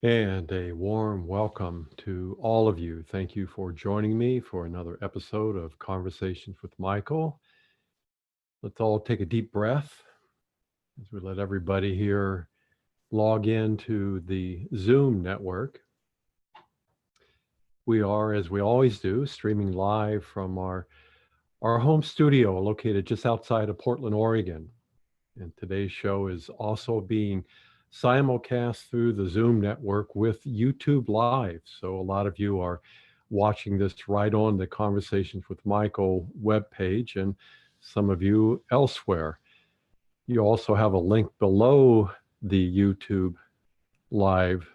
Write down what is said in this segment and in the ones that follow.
And a warm welcome to all of you. Thank you for joining me for another episode of Conversations with Michael. Let's all take a deep breath as we let everybody here log into the Zoom network. We are, as we always do, streaming live from our home studio located just outside of Portland, Oregon. And today's show is also being simulcast through the Zoom network with YouTube Live. So a lot of you are watching this right on the Conversations with Michael webpage, and some of you elsewhere. You also have a link below the YouTube Live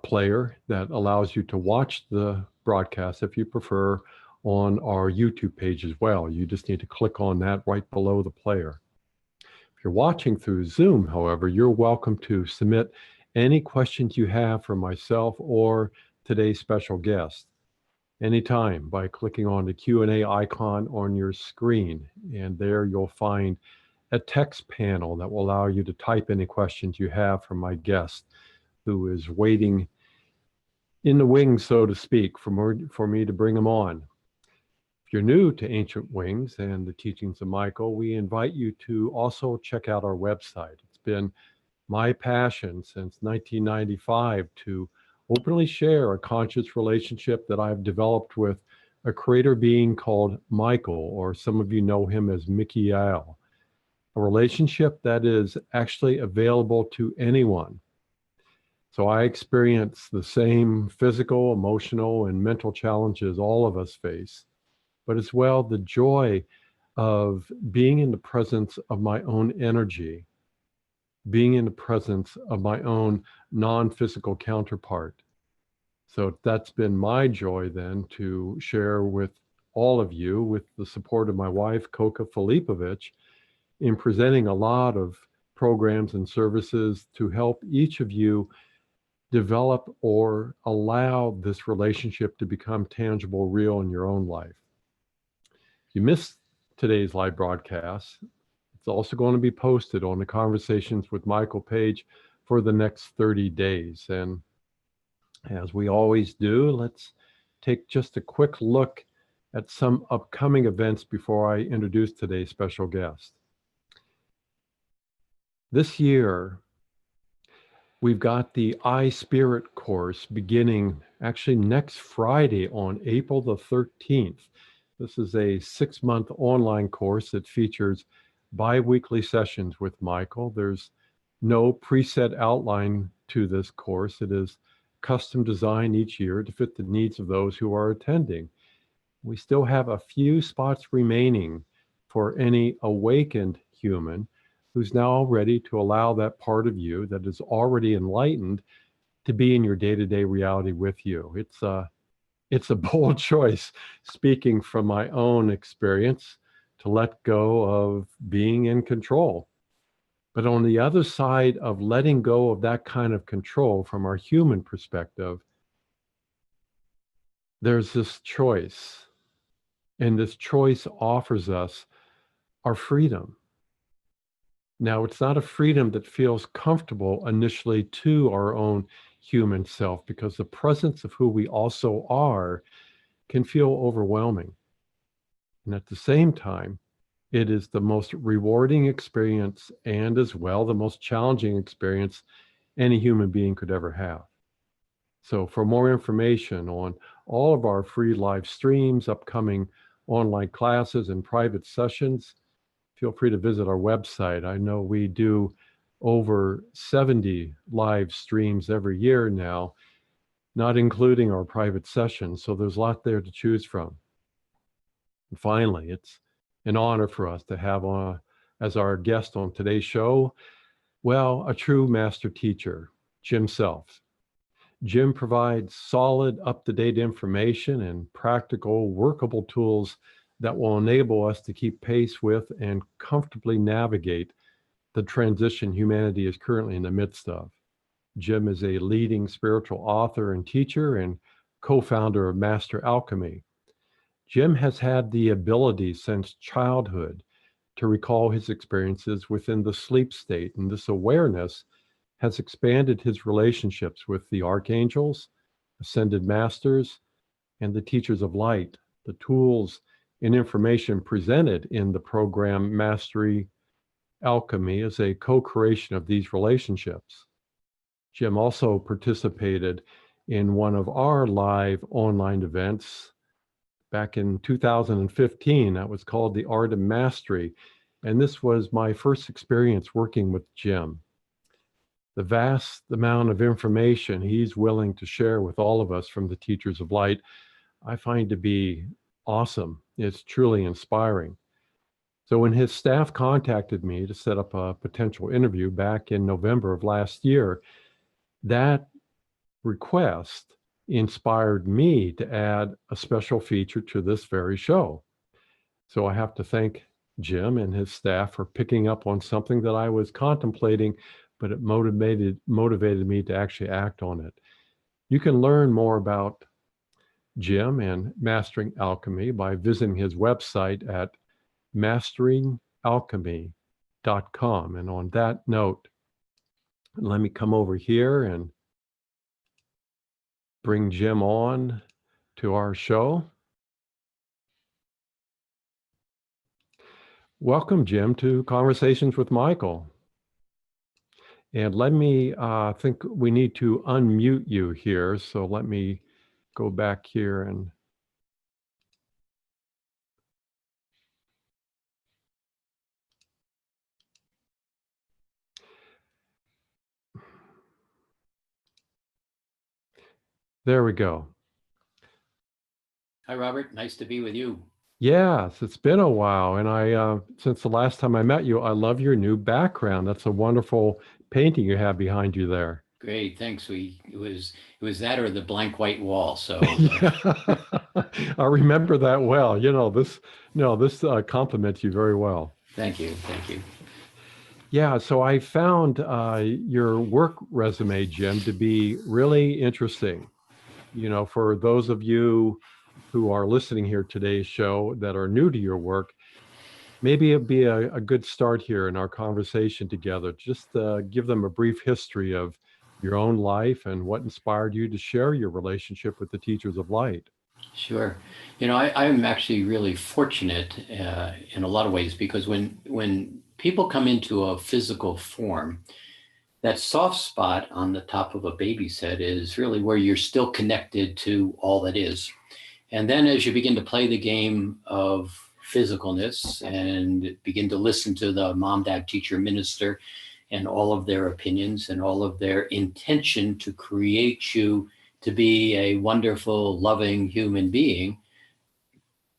player that allows you to watch the broadcast if you prefer on our YouTube page as well. You just need to click on that right below the player. If you're watching through Zoom, however, you're welcome to submit any questions you have for myself or today's special guest anytime by clicking on the Q&A icon on your screen. And there you'll find a text panel that will allow you to type any questions you have for my guest, who is waiting in the wings, so to speak, for me to bring them on. If you're new to Ancient Wings and the teachings of Michael, we invite you to also check out our website. It's been my passion since 1995 to openly share a conscious relationship that I've developed with a creator being called Michael, or some of you know him as Michael, a relationship that is actually available to anyone. So I experience the same physical, emotional, and mental challenges all of us face, but as well the joy of being in the presence of my own energy, being in the presence of my own non-physical counterpart. So that's been my joy then to share with all of you, with the support of my wife, Koka Filipovich, in presenting a lot of programs and services to help each of you develop or allow this relationship to become tangible, real in your own life. If you missed today's live broadcast, it's also going to be posted on the Conversations with Michael page for the next 30 days. And as we always do, let's take just a quick look at some upcoming events before I introduce today's special guest. This year, we've got the I Spirit course beginning actually next Friday on April the 13th. This is a 6-month online course that features bi-weekly sessions with Michael. There's no preset outline to this course. It is custom designed each year to fit the needs of those who are attending. We still have a few spots remaining for any awakened human who's now ready to allow that part of you that is already enlightened to be in your day-to-day reality with you. It's a bold choice, speaking from my own experience, to let go of being in control. But on the other side of letting go of that kind of control from our human perspective, there's this choice. And this choice offers us our freedom. Now, it's not a freedom that feels comfortable initially to our own human self, because the presence of who we also are can feel overwhelming. And at the same time, it is the most rewarding experience and as well the most challenging experience any human being could ever have. So for more information on all of our free live streams, upcoming online classes, and private sessions, feel free to visit our website. I know we do over 70 live streams every year now, not including our private sessions. So there's a lot there to choose from. And finally, it's an honor for us to have as our guest on today's show, well, a true master teacher, Jim Self. Jim provides solid, up-to-date information and practical, workable tools that will enable us to keep pace with and comfortably navigate the transition humanity is currently in the midst of. Jim is a leading spiritual author and teacher and co-founder of Master Alchemy. Jim has had the ability since childhood to recall his experiences within the sleep state, and this awareness has expanded his relationships with the archangels, ascended masters, and the teachers of light. The tools and information presented in the program Mastery Alchemy is a co-creation of these relationships. Jim also participated in one of our live online events back in 2015. That was called The Art of Mastery. And this was my first experience working with Jim. The vast amount of information he's willing to share with all of us from the Teachers of Light, I find to be awesome. It's truly inspiring. So when his staff contacted me to set up a potential interview back in November of last year, that request inspired me to add a special feature to this very show. So I have to thank Jim and his staff for picking up on something that I was contemplating, but it motivated me to actually act on it. You can learn more about Jim and Mastering Alchemy by visiting his website at masteringalchemy.com. And on that note, let me come over here and bring Jim on to our show. Welcome, Jim, to Conversations with Michael. And let me, think we need to unmute you here. So let me go back here and there we go. Hi, Robert. Nice to be with you. Yes, it's been a while. And I, since the last time I met you, I love your new background. That's a wonderful painting you have behind you there. Great, thanks. It was that or the blank white wall. So Yeah. I remember that well. This compliments you very well. thank you. Yeah, so I found your work resume, Jim, to be really interesting. For those of you who are listening here today's show that are new to your work, maybe it'd be a good start here in our conversation together. Just give them a brief history of your own life and what inspired you to share your relationship with the Teachers of Light. Sure. I'm actually really fortunate in a lot of ways, because when people come into a physical form, that soft spot on the top of a baby's head is really where you're still connected to all that is. And then as you begin to play the game of physicalness and begin to listen to the mom, dad, teacher, minister, and all of their opinions and all of their intention to create you to be a wonderful, loving human being,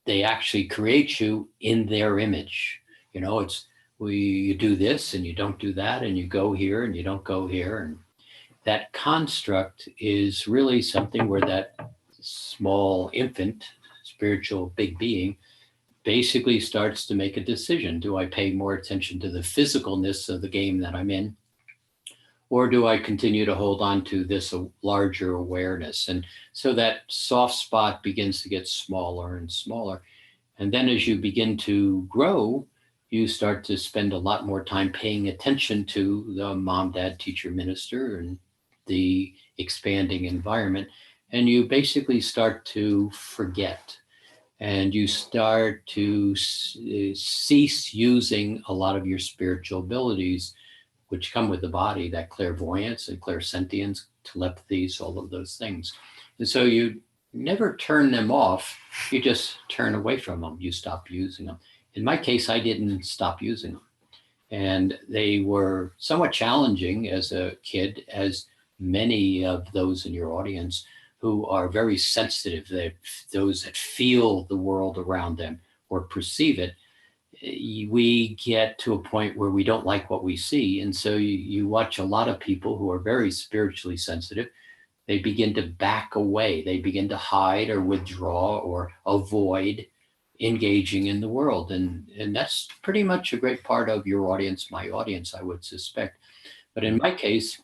they actually create you in their image. You do this and you don't do that, and you go here and you don't go here. And that construct is really something where that small infant, spiritual big being, basically starts to make a decision. Do I pay more attention to the physicalness of the game that I'm in? Or do I continue to hold on to this larger awareness? And so that soft spot begins to get smaller and smaller. And then as you begin to grow, you start to spend a lot more time paying attention to the mom, dad, teacher, minister, and the expanding environment. And you basically start to forget. And you start to cease using a lot of your spiritual abilities, which come with the body, that clairvoyance and clairsentience, telepathies, all of those things. And so you never turn them off, you just turn away from them, you stop using them. In my case, I didn't stop using them. And they were somewhat challenging as a kid, as many of those in your audience who are very sensitive, those that feel the world around them or perceive it. We get to a point where we don't like what we see. And so you watch a lot of people who are very spiritually sensitive. They begin to back away. They begin to hide or withdraw or avoid engaging in the world. And that's pretty much a great part of your audience, my audience, I would suspect. But in my case,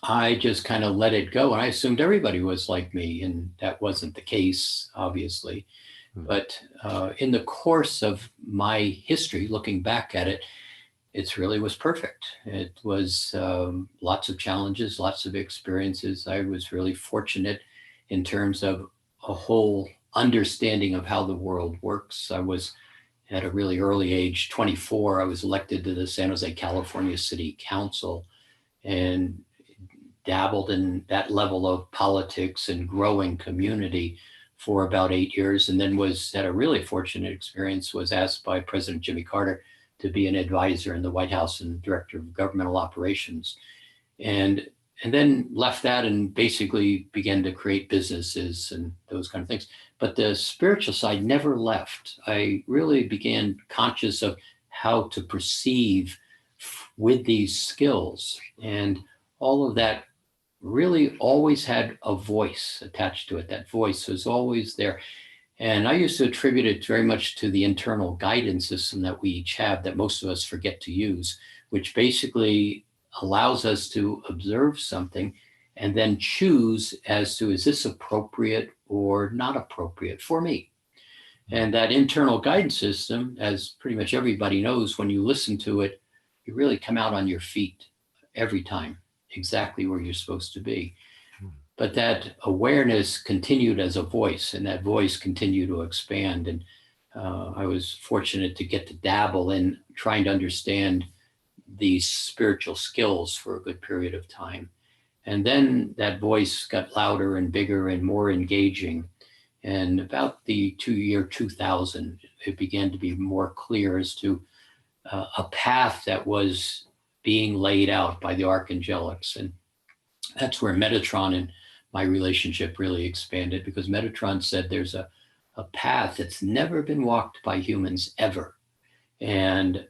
I just kind of let it go. And I assumed everybody was like me. And that wasn't the case, obviously. But in the course of my history, looking back at it, it really was perfect. It was lots of challenges, lots of experiences. I was really fortunate in terms of a whole understanding of how the world works. I was at a really early age, 24, I was elected to the San Jose, California City Council and dabbled in that level of politics and growing community for about 8 years, and then had a really fortunate experience, was asked by President Jimmy Carter to be an advisor in the White House and director of governmental operations. And then left that and basically began to create businesses and those kind of things. But the spiritual side never left. I really began conscious of how to perceive with these skills. And all of that really always had a voice attached to it. That voice was always there. And I used to attribute it very much to the internal guidance system that we each have that most of us forget to use, which basically allows us to observe something and then choose as to, is this appropriate or not appropriate for me? And that internal guidance system, as pretty much everybody knows, when you listen to it, you really come out on your feet every time, exactly where you're supposed to be. But that awareness continued as a voice, and that voice continued to expand. And I was fortunate to get to dabble in trying to understand these spiritual skills for a good period of time. And then that voice got louder and bigger and more engaging. And about the year 2000, it began to be more clear as to a path that was being laid out by the Archangelics. And that's where Metatron and my relationship really expanded, because Metatron said there's a path that's never been walked by humans ever. And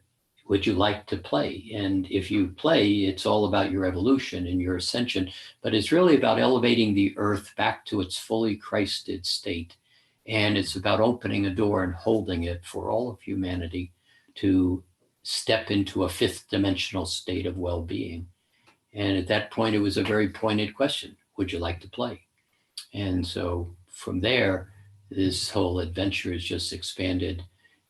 would you like to play? And if you play, it's all about your evolution and your ascension, but it's really about elevating the earth back to its fully Christed state. And it's about opening a door and holding it for all of humanity to step into a fifth dimensional state of well-being. And at that point, it was a very pointed question. Would you like to play? And so from there, this whole adventure has just expanded.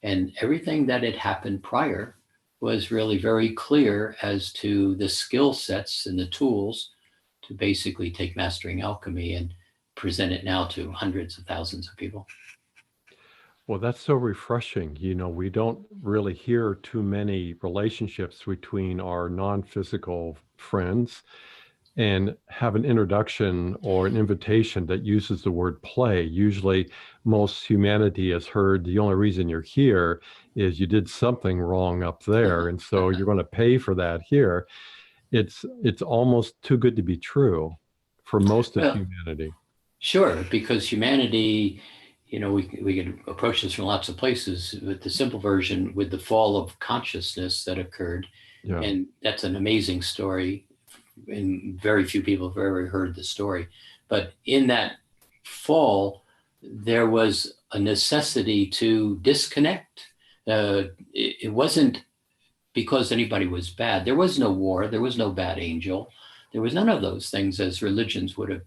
And everything that had happened prior was really very clear as to the skill sets and the tools to basically take Mastering Alchemy and present it now to hundreds of thousands of people. Well, that's so refreshing. We don't really hear too many relationships between our non-physical friends and have an introduction or an invitation that uses the word play. Usually most humanity has heard the only reason you're here is you did something wrong up there, and so you're going to pay for that here. It's almost too good to be true for most of humanity. Sure, because humanity, we can approach this from lots of places, but the simple version, with the fall of consciousness that occurred, and that's an amazing story, and very few people have ever heard the story. But in that fall, there was a necessity to disconnect. It wasn't because anybody was bad. There was no war. There was no bad angel. There was none of those things as religions would have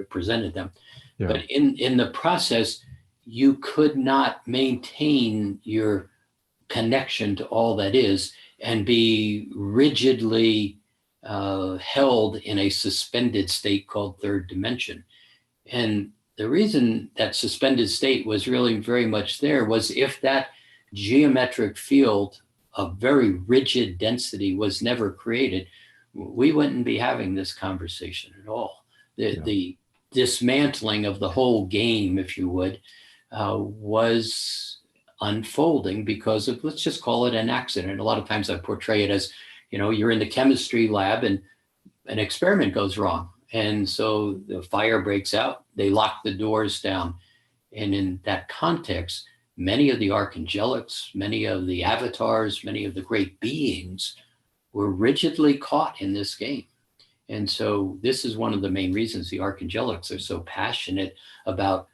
presented them. Yeah. But in the process, you could not maintain your connection to all that is and be rigidly held in a suspended state called third dimension. And the reason that suspended state was really very much there was if that geometric field of very rigid density was never created, we wouldn't be having this conversation at all. The dismantling of the whole game, if you would, was unfolding because of, let's just call it an accident. A lot of times I portray it as, you're in the chemistry lab and an experiment goes wrong. And so the fire breaks out, they lock the doors down. And in that context, many of the archangelics, many of the avatars, many of the great beings were rigidly caught in this game. And so this is one of the main reasons the archangelics are so passionate about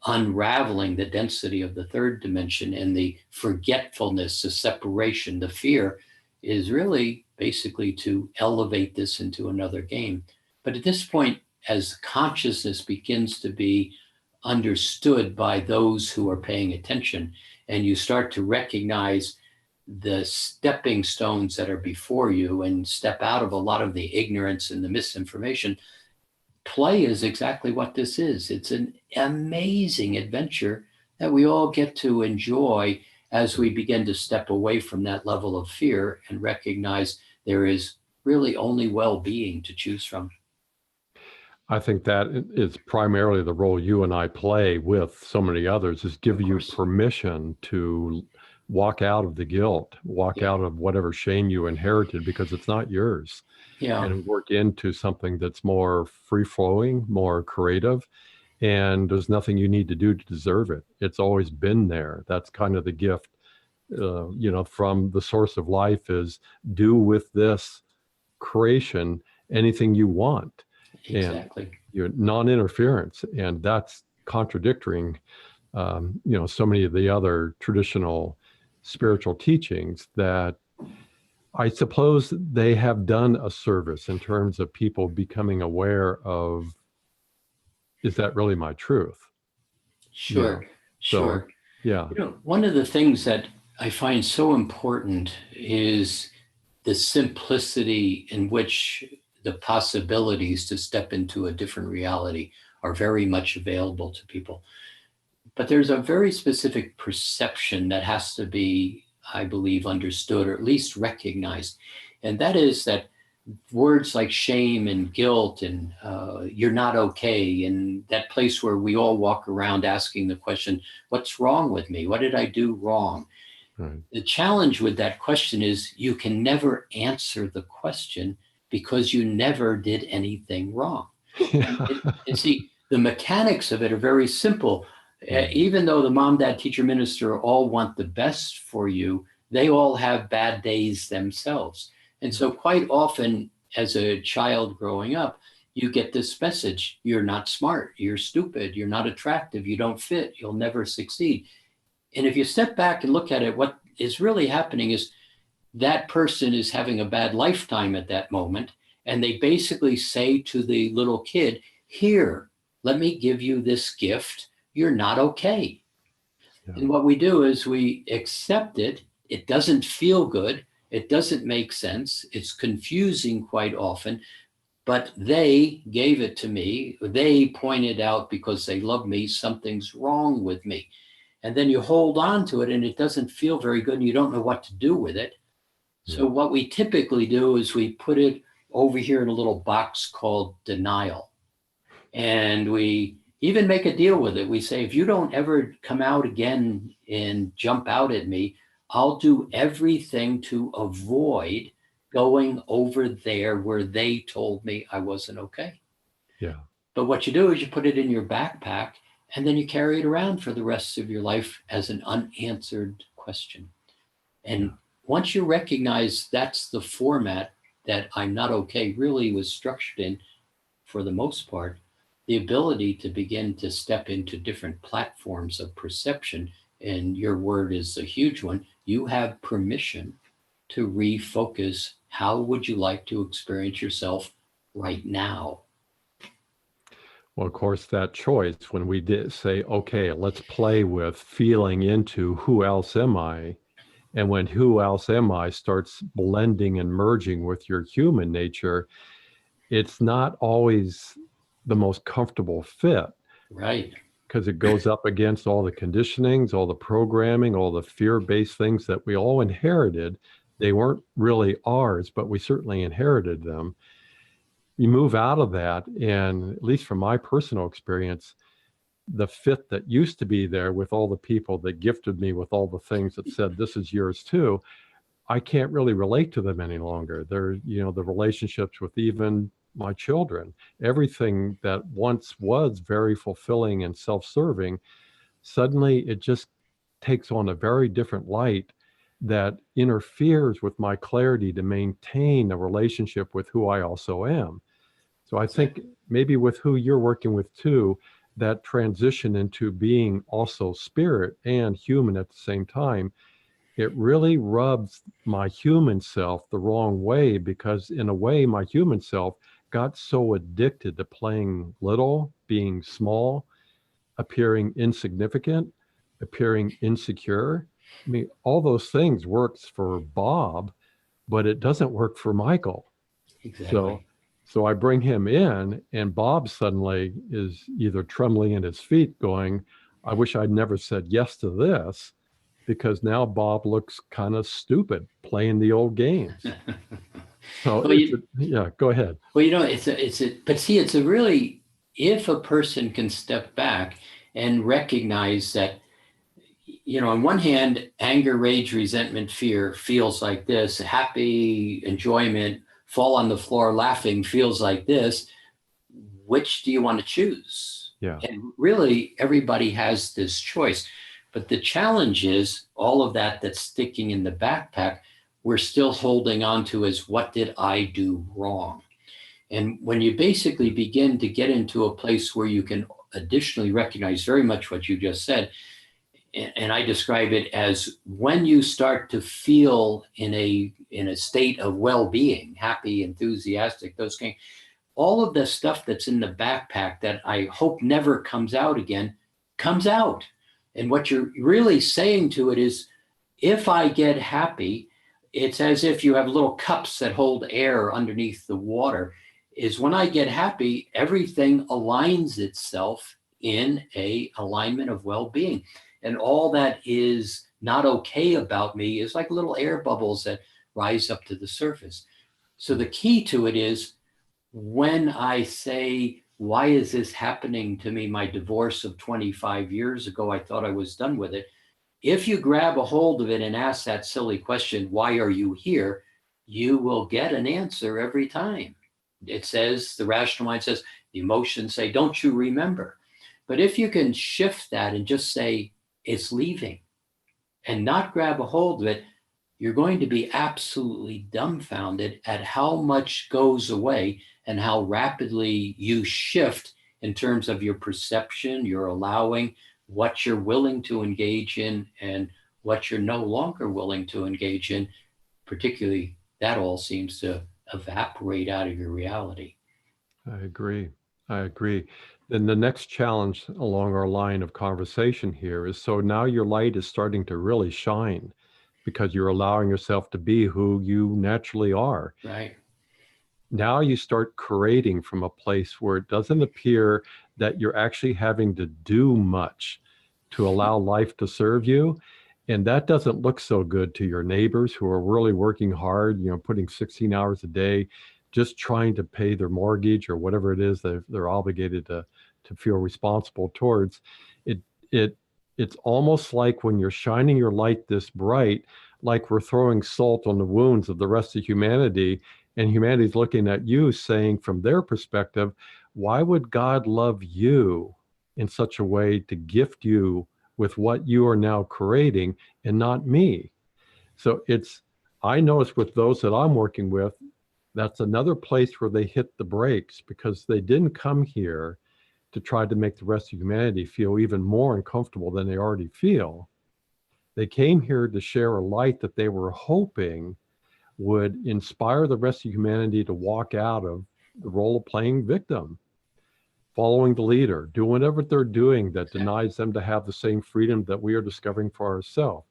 unraveling the density of the third dimension, and the forgetfulness, the separation, the fear is really basically to elevate this into another game. But at this point, as consciousness begins to be understood by those who are paying attention, and you start to recognize the stepping stones that are before you and step out of a lot of the ignorance and the misinformation. Play is exactly what this is. It's an amazing adventure that we all get to enjoy as we begin to step away from that level of fear and recognize there is really only well-being to choose from. I think that is primarily the role you and I play with so many others, is give you permission to walk out of the guilt, walk out of whatever shame you inherited, because it's not yours. Yeah. And work into something that's more free-flowing, more creative, and there's nothing you need to do to deserve it. It's always been there. That's kind of the gift, from the source of life, is do with this creation anything you want. Exactly. And you're non-interference, and that's contradicting, so many of the other traditional spiritual teachings that I suppose they have done a service in terms of people becoming aware of, is that really my truth? Sure. Sure. So, yeah. One of the things that I find so important is the simplicity in which the possibilities to step into a different reality are very much available to people. But there's a very specific perception that has to be, I believe, understood or at least recognized. And that is that words like shame and guilt and you're not okay, and that place where we all walk around asking the question, what's wrong with me? What did I do wrong? Right. The challenge with that question is you can never answer the question because you never did anything wrong. And see, the mechanics of it are very simple. Even though the mom, dad, teacher, minister all want the best for you, they all have bad days themselves. And so quite often as a child growing up, you get this message: you're not smart, you're stupid, you're not attractive, you don't fit, you'll never succeed. And if you step back and look at it, what is really happening is that person is having a bad lifetime at that moment. And they basically say to the little kid, here, let me give you this gift. You're not okay. Yeah. And what we do is we accept it. It doesn't feel good. It doesn't make sense. It's confusing quite often, but they gave it to me. They pointed out because they love me, something's wrong with me. And then you hold on to it and it doesn't feel very good and you don't know what to do with it. So what we typically do is we put it over here in a little box called denial. And we even make a deal with it. We say, if you don't ever come out again and jump out at me, I'll do everything to avoid going over there where they told me I wasn't okay. Yeah. But what you do is you put it in your backpack and then you carry it around for the rest of your life as an unanswered question. And once you recognize that's the format that I'm not okay really was structured in, for the most part, the ability to begin to step into different platforms of perception, and your word is a huge one, you have permission to refocus. How would you like to experience yourself right now? Well, of course, that choice, when we did say, okay, let's play with feeling into who else am I? And when who else am I starts blending and merging with your human nature, it's not always the most comfortable fit. Right. Because it goes up against all the conditionings, all the programming, all the fear-based things that we all inherited. They weren't really ours, but we certainly inherited them. You move out of that, and at least from my personal experience, the fit that used to be there with all the people that gifted me with all the things that said, this is yours too, I can't really relate to them any longer. They're, the relationships with even my children, everything that once was very fulfilling and self-serving, suddenly it just takes on a very different light that interferes with my clarity to maintain a relationship with who I also am. So I think maybe with who you're working with too, that transition into being also spirit and human at the same time, it really rubs my human self the wrong way, because in a way, my human self got so addicted to playing little, being small, appearing insignificant, appearing insecure, I mean, all those things works for Bob, but it doesn't work for Michael. So, Exactly. so I bring him in, and Bob suddenly is either trembling in his feet, going, "I wish I'd never said yes to this," because now Bob looks kind of stupid playing the old games. So Well, yeah, go ahead. well, but see, it's a really, if a person can step back and recognize that, on one hand, anger, rage, resentment, fear feels like this, happy, enjoyment, fall on the floor laughing feels like this. Which do you want to choose? Yeah. And really, everybody has this choice. But the challenge is all of that that's sticking in the backpack, we're still holding on to as what did I do wrong? And when you basically begin to get into a place where you can additionally recognize very much what you just said, and I describe it as when you start to feel in a state of well-being, happy, enthusiastic, those kind, all of the stuff that's in the backpack that I hope never comes out again comes out. And what you're really saying to it is, if I get happy, it's as if you have little cups that hold air underneath the water. Is when I get happy, everything aligns itself in a alignment of well-being. And all that is not okay about me is like little air bubbles that rise up to the surface. So the key to it is, when I say, why is this happening to me? My divorce of 25 years ago, I thought I was done with it. If you grab a hold of it and ask that silly question, why are you here? You will get an answer every time. It says, the rational mind says, the emotions say, don't you remember? But if you can shift that and just say, it's leaving, and not grab a hold of it, you're going to be absolutely dumbfounded at how much goes away and how rapidly you shift in terms of your perception, your allowing, what you're willing to engage in, and what you're no longer willing to engage in. Particularly, that all seems to evaporate out of your reality. I agree. I agree. Then the next challenge along our line of conversation here is, so now your light is starting to really shine because you're allowing yourself to be who you naturally are. Right. Now you start creating from a place where it doesn't appear that you're actually having to do much to allow life to serve you. And that doesn't look so good to your neighbors who are really working hard, putting 16 hours a day, just trying to pay their mortgage or whatever it is that they're obligated to feel responsible towards. It it it's almost like when you're shining your light this bright, like we're throwing salt on the wounds of the rest of humanity, and humanity's looking at you saying from their perspective, why would God love you in such a way to gift you with what you are now creating and not me? So I notice with those that I'm working with, that's another place where they hit the brakes because they didn't come here to try to make the rest of humanity feel even more uncomfortable than they already feel. They came here to share a light that they were hoping would inspire the rest of humanity to walk out of the role of playing victim, following the leader, doing whatever they're doing that denies them to have the same freedom that we are discovering for ourselves.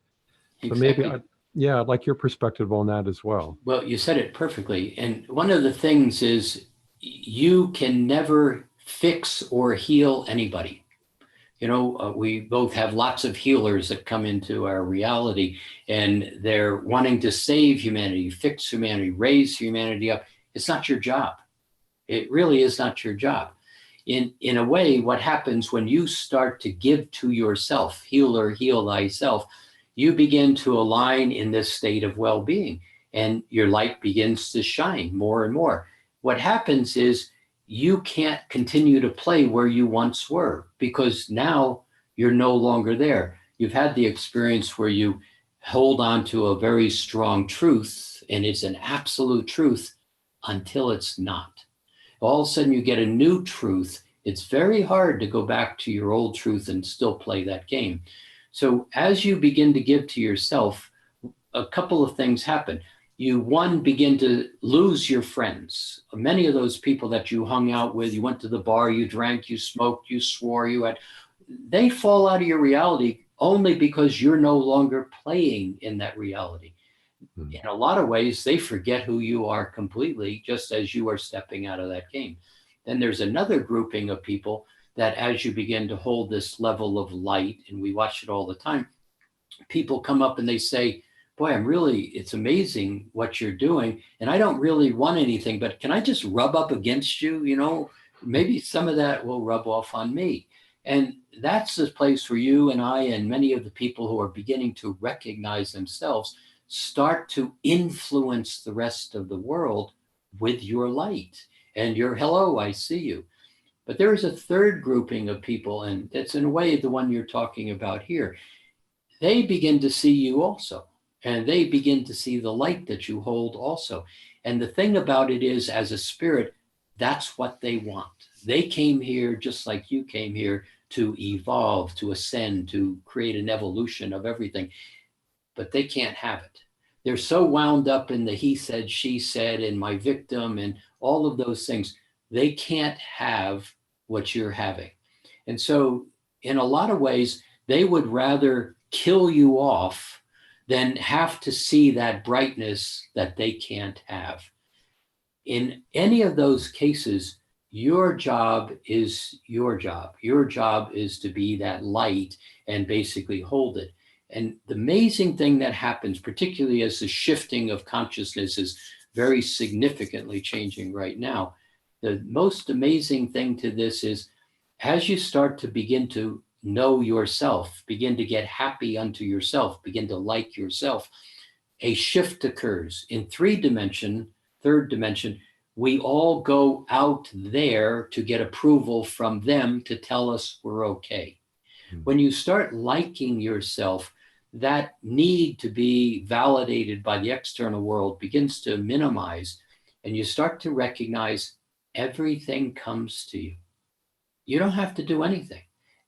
So Exactly. yeah, I'd like your perspective on that as well. Well, you said it perfectly. And one of the things is, you can never fix or heal anybody. We both have lots of healers that come into our reality, and they're wanting to save humanity, fix humanity, raise humanity up. It's not your job. It really is not your job. In a way, what happens when you start to give to yourself, healer, heal thyself, you begin to align in this state of well-being, and your light begins to shine more and more. What happens is, you can't continue to play where you once were, because now you're no longer there. You've had the experience where you hold on to a very strong truth, and it's an absolute truth until it's not. All of a sudden you get a new truth. It's very hard to go back to your old truth and still play that game. So as you begin to give to yourself, a couple of things happen. You, one, begin to lose your friends. Many of those people that you hung out with, you went to the bar, you drank, you smoked, you swore, they fall out of your reality only because you're no longer playing in that reality. Mm. In a lot of ways, they forget who you are completely, just as you are stepping out of that game. Then there's another grouping of people that as you begin to hold this level of light, and we watch it all the time, people come up and they say, boy, it's amazing what you're doing. And I don't really want anything, but can I just rub up against you? Maybe some of that will rub off on me. And that's the place where you and I and many of the people who are beginning to recognize themselves start to influence the rest of the world with your light and your hello, I see you. But there is a third grouping of people, and that's in a way the one you're talking about here. They begin to see you also, and they begin to see the light that you hold also. And the thing about it is, as a spirit, that's what they want. They came here just like you came here to evolve, to ascend, to create an evolution of everything, but they can't have it. They're so wound up in the he said, she said, and my victim, and all of those things. They can't have what you're having. And so, in a lot of ways, they would rather kill you off than have to see that brightness that they can't have. In any of those cases, your job is your job. Your job is to be that light and basically hold it. And the amazing thing that happens, particularly as the shifting of consciousness is very significantly changing right now, the most amazing thing to this is as you start to begin to know yourself, begin to get happy unto yourself, begin to like yourself, a shift occurs. In third dimension, we all go out there to get approval from them to tell us we're okay. When you start liking yourself, that need to be validated by the external world begins to minimize, and you start to recognize everything comes to you. You don't have to do anything.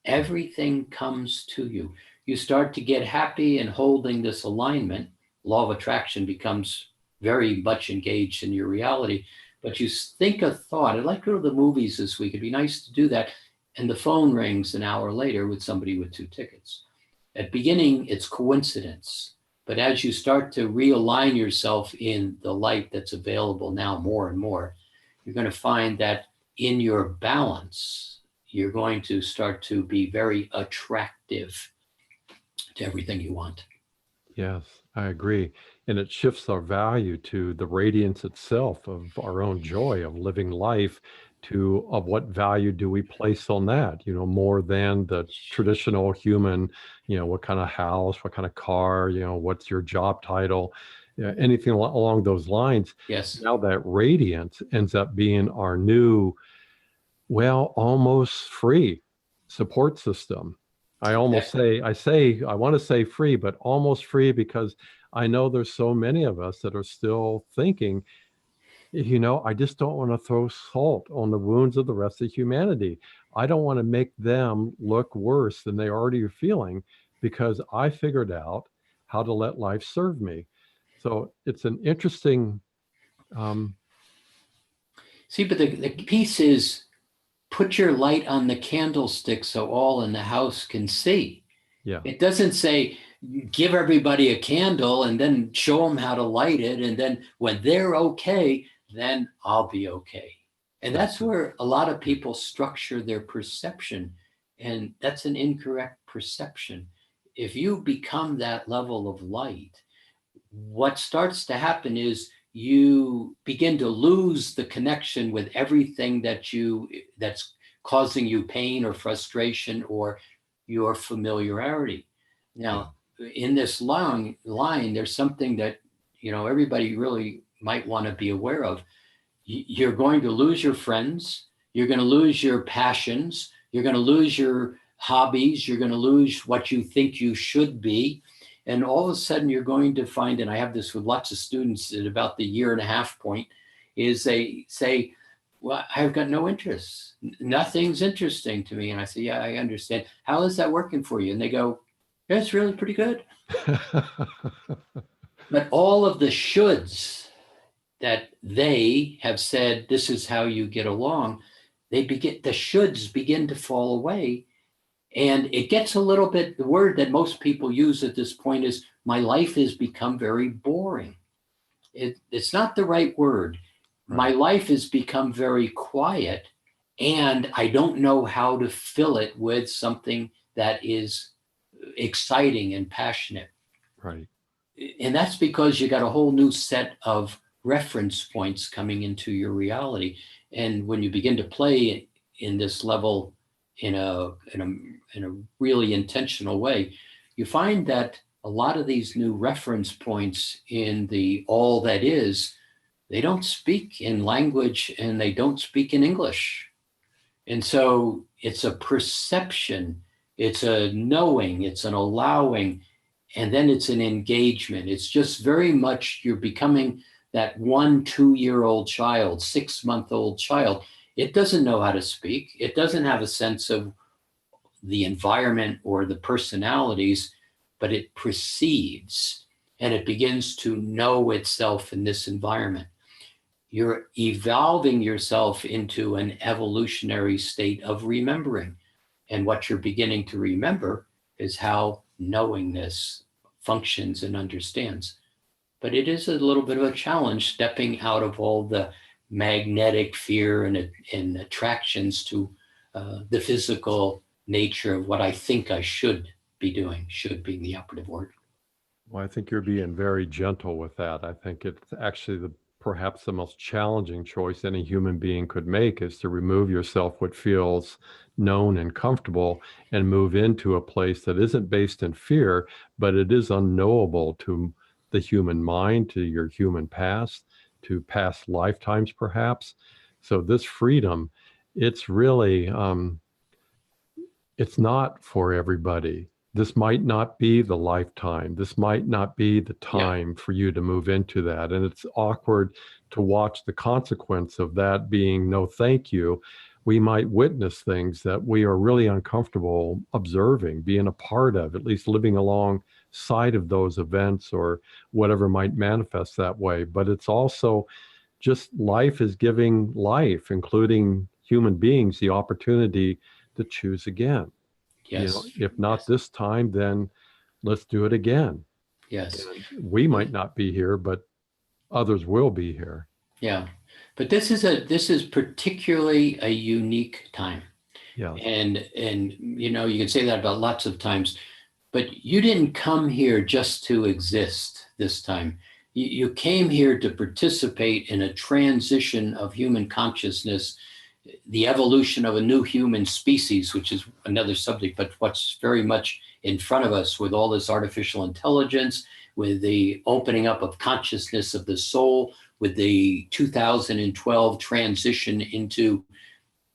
Everything comes to you. You start to get happy and holding this alignment. Law of attraction becomes very much engaged in your reality. But you think a thought. I'd like to go to the movies this week. It'd be nice to do that. And the phone rings an hour later with somebody with 2 tickets. At beginning, it's coincidence. But as you start to realign yourself in the light that's available now more and more, you're going to find that in your balance, you're going to start to be very attractive to everything you want. Yes, I agree. And it shifts our value to the radiance itself of our own joy of living life to of what value do we place on that, more than the traditional human, what kind of house, what kind of car, what's your job title, anything along those lines. Yes. Now that radiance ends up being our new, almost free support system. I want to say free, but almost free, because I know there's so many of us that are still thinking, I just don't want to throw salt on the wounds of the rest of humanity. I don't want to make them look worse than they already are feeling because I figured out how to let life serve me. So it's an interesting. See, but the piece is put your light on the candlestick so all in the house can see. Yeah. It doesn't say give everybody a candle and then show them how to light it. And then when they're okay, then I'll be okay. And that's where a lot of people structure their perception. And that's an incorrect perception. If you become that level of light, what starts to happen is you begin to lose the connection with everything that's causing you pain or frustration or your familiarity. Now, in this long line, there's something that everybody really might want to be aware of. You're going to lose your friends. You're going to lose your passions. You're going to lose your hobbies. You're going to lose what you think you should be. And all of a sudden you're going to find, and I have this with lots of students at about the 1.5 year point, is they say, well, I've got no interest. Nothing's interesting to me. And I say, yeah, I understand. How is that working for you? And they go, yeah, it's really pretty good. But all of the shoulds that they have said, this is how you get along, the shoulds begin to fall away. And it gets a little bit, the word that most people use at this point is, my life has become very boring. It's not the right word. My Right. life has become very quiet, and I don't know how to fill it with something that is exciting and passionate. Right. And that's because you got a whole new set of reference points coming into your reality. And when you begin to play in this level in a really intentional way, you find that a lot of these new reference points in the all that is, they don't speak in language and they don't speak in English. And so it's a perception, it's a knowing, it's an allowing, and then it's an engagement. It's just very much you're becoming that 1, 2 year old child, 6 month old child. It doesn't know how to speak, it doesn't have a sense of the environment or the personalities, but it perceives and it begins to know itself in this environment. You're evolving yourself into an evolutionary state of remembering. And what you're beginning to remember is how knowingness functions and understands. But it is a little bit of a challenge stepping out of all the magnetic fear and attractions to the physical nature of what I think I should be doing, should being the operative word. Well, I think you're being very gentle with that. I think it's actually perhaps the most challenging choice any human being could make is to remove yourself what feels known and comfortable and move into a place that isn't based in fear, but it is unknowable to the human mind, to your human past, to past lifetimes, perhaps. So this freedom, it's really it's not for everybody. This might not be the lifetime. This might not be the Yeah. time for you to move into that. And it's awkward to watch the consequence of that being no thank you. We might witness things that we are really uncomfortable observing, being a part of, at least living alongside of those events or whatever might manifest that way. But it's also just life is giving life, including human beings, the opportunity to choose again. Yes. If not Yes. this time, then let's do it again. Yes. And we might not be here, but others will be here. Yeah. But this is particularly a unique time. Yes. And you can say that about lots of times, but you didn't come here just to exist this time. You came here to participate in a transition of human consciousness, the evolution of a new human species, which is another subject, but what's very much in front of us with all this artificial intelligence, with the opening up of consciousness of the soul, with the 2012 transition into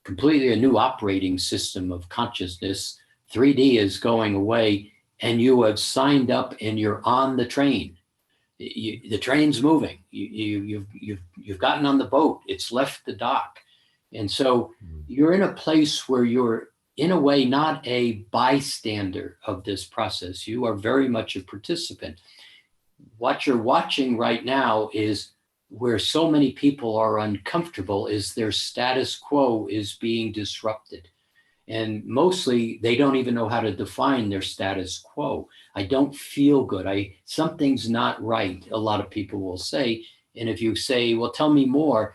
completely a new operating system of consciousness. 3D is going away, and you have signed up and you're on the train. The train's moving. You've gotten on the boat. It's left the dock. And so you're in a place where you're, in a way, not a bystander of this process. You are very much a participant. What you're watching right now is where so many people are uncomfortable is their status quo is being disrupted. And mostly they don't even know how to define their status quo. I don't feel good. Something's not right, a lot of people will say. And if you say, well, tell me more,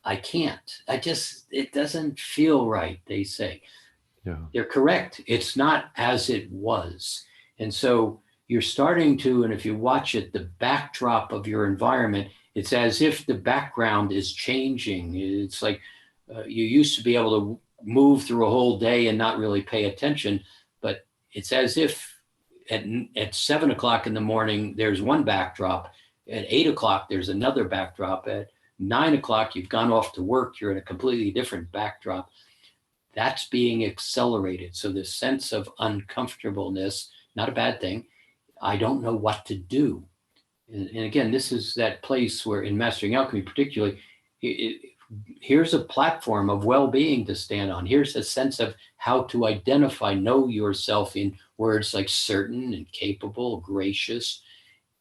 I can't. It doesn't feel right, they say. Yeah. They're correct. It's not as it was. And so you're starting to, and if you watch it, the backdrop of your environment, it's as if the background is changing. It's like you used to be able to move through a whole day and not really pay attention, but it's as if at 7 o'clock in the morning, there's one backdrop. At 8 o'clock, there's another backdrop. At 9 o'clock, you've gone off to work. You're in a completely different backdrop. That's being accelerated. So this sense of uncomfortableness, not a bad thing. I don't know what to do. And again, this is that place where in Mastering Alchemy, particularly, here's a platform of well-being to stand on. Here's a sense of how to identify, know yourself in words like certain and capable, gracious.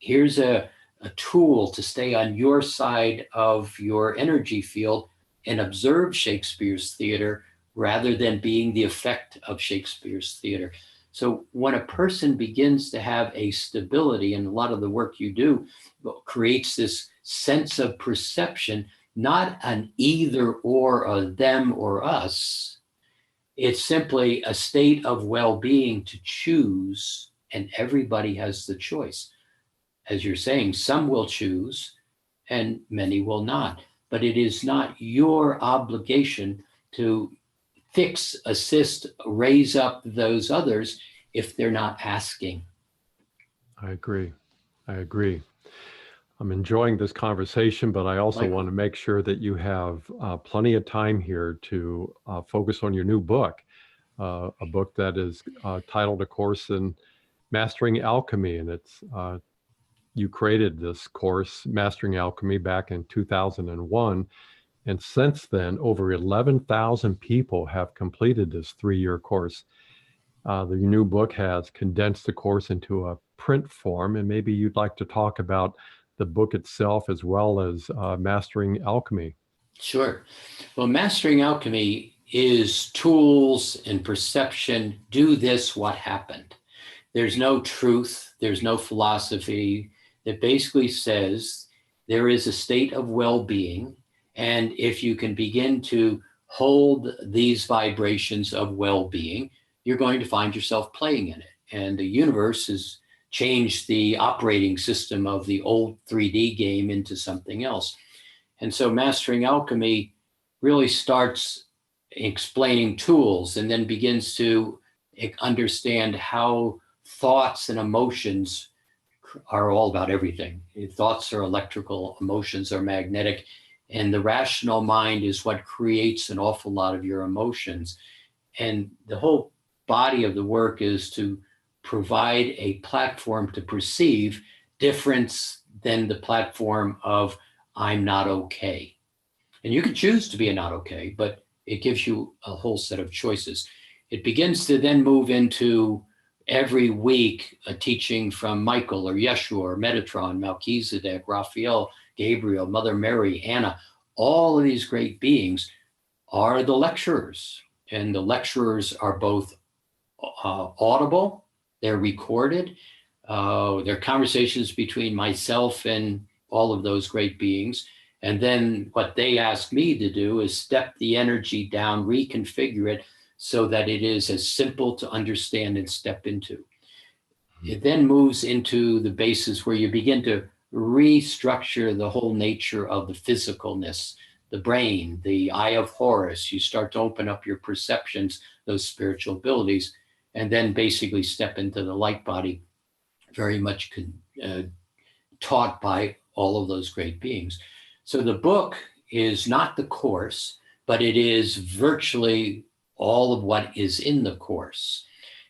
Here's a tool to stay on your side of your energy field and observe Shakespeare's theater rather than being the effect of Shakespeare's theater. So when a person begins to have a stability, and a lot of the work you do creates this sense of perception, not an either or, a them or us, it's simply a state of well-being to choose, and everybody has the choice. As you're saying, some will choose and many will not, but it is not your obligation to fix, assist, raise up those others if they're not asking. I agree. I agree. I'm enjoying this conversation, but I also want to make sure that you have plenty of time here to focus on your new book, a book that is titled, of course, in Mastering Alchemy. And it's you created this course, Mastering Alchemy, back in 2001. And since then, over 11,000 people have completed this 3-year course. The new book has condensed the course into a print form, and maybe you'd like to talk about the book itself as well as Mastering Alchemy. Sure. Well, Mastering Alchemy is tools and perception. Do this, what happened? There's no truth. There's no philosophy. That basically says there is a state of well-being. And if you can begin to hold these vibrations of well-being, you're going to find yourself playing in it. And the universe has changed the operating system of the old 3D game into something else. And so Mastering Alchemy really starts explaining tools and then begins to understand how thoughts and emotions are all about everything. Thoughts are electrical, emotions are magnetic, and the rational mind is what creates an awful lot of your emotions. And the whole body of the work is to provide a platform to perceive difference than the platform of I'm not okay. And you can choose to be a not okay, but it gives you a whole set of choices. It begins to then move into every week a teaching from Michael or Yeshua or Metatron, Melchizedek, Raphael, Gabriel, Mother Mary, Anna. All of these great beings are the lecturers, and the lecturers are both audible, they're recorded, they're conversations between myself and all of those great beings. And then what they ask me to do is step the energy down, reconfigure it so that it is as simple to understand and step into. It then moves into the basis where you begin to restructure the whole nature of the physicalness, the brain, the eye of Horus. You start to open up your perceptions, those spiritual abilities, and then basically step into the light body, very much taught by all of those great beings. So the book is not the course, but it is virtually all of what is in the course.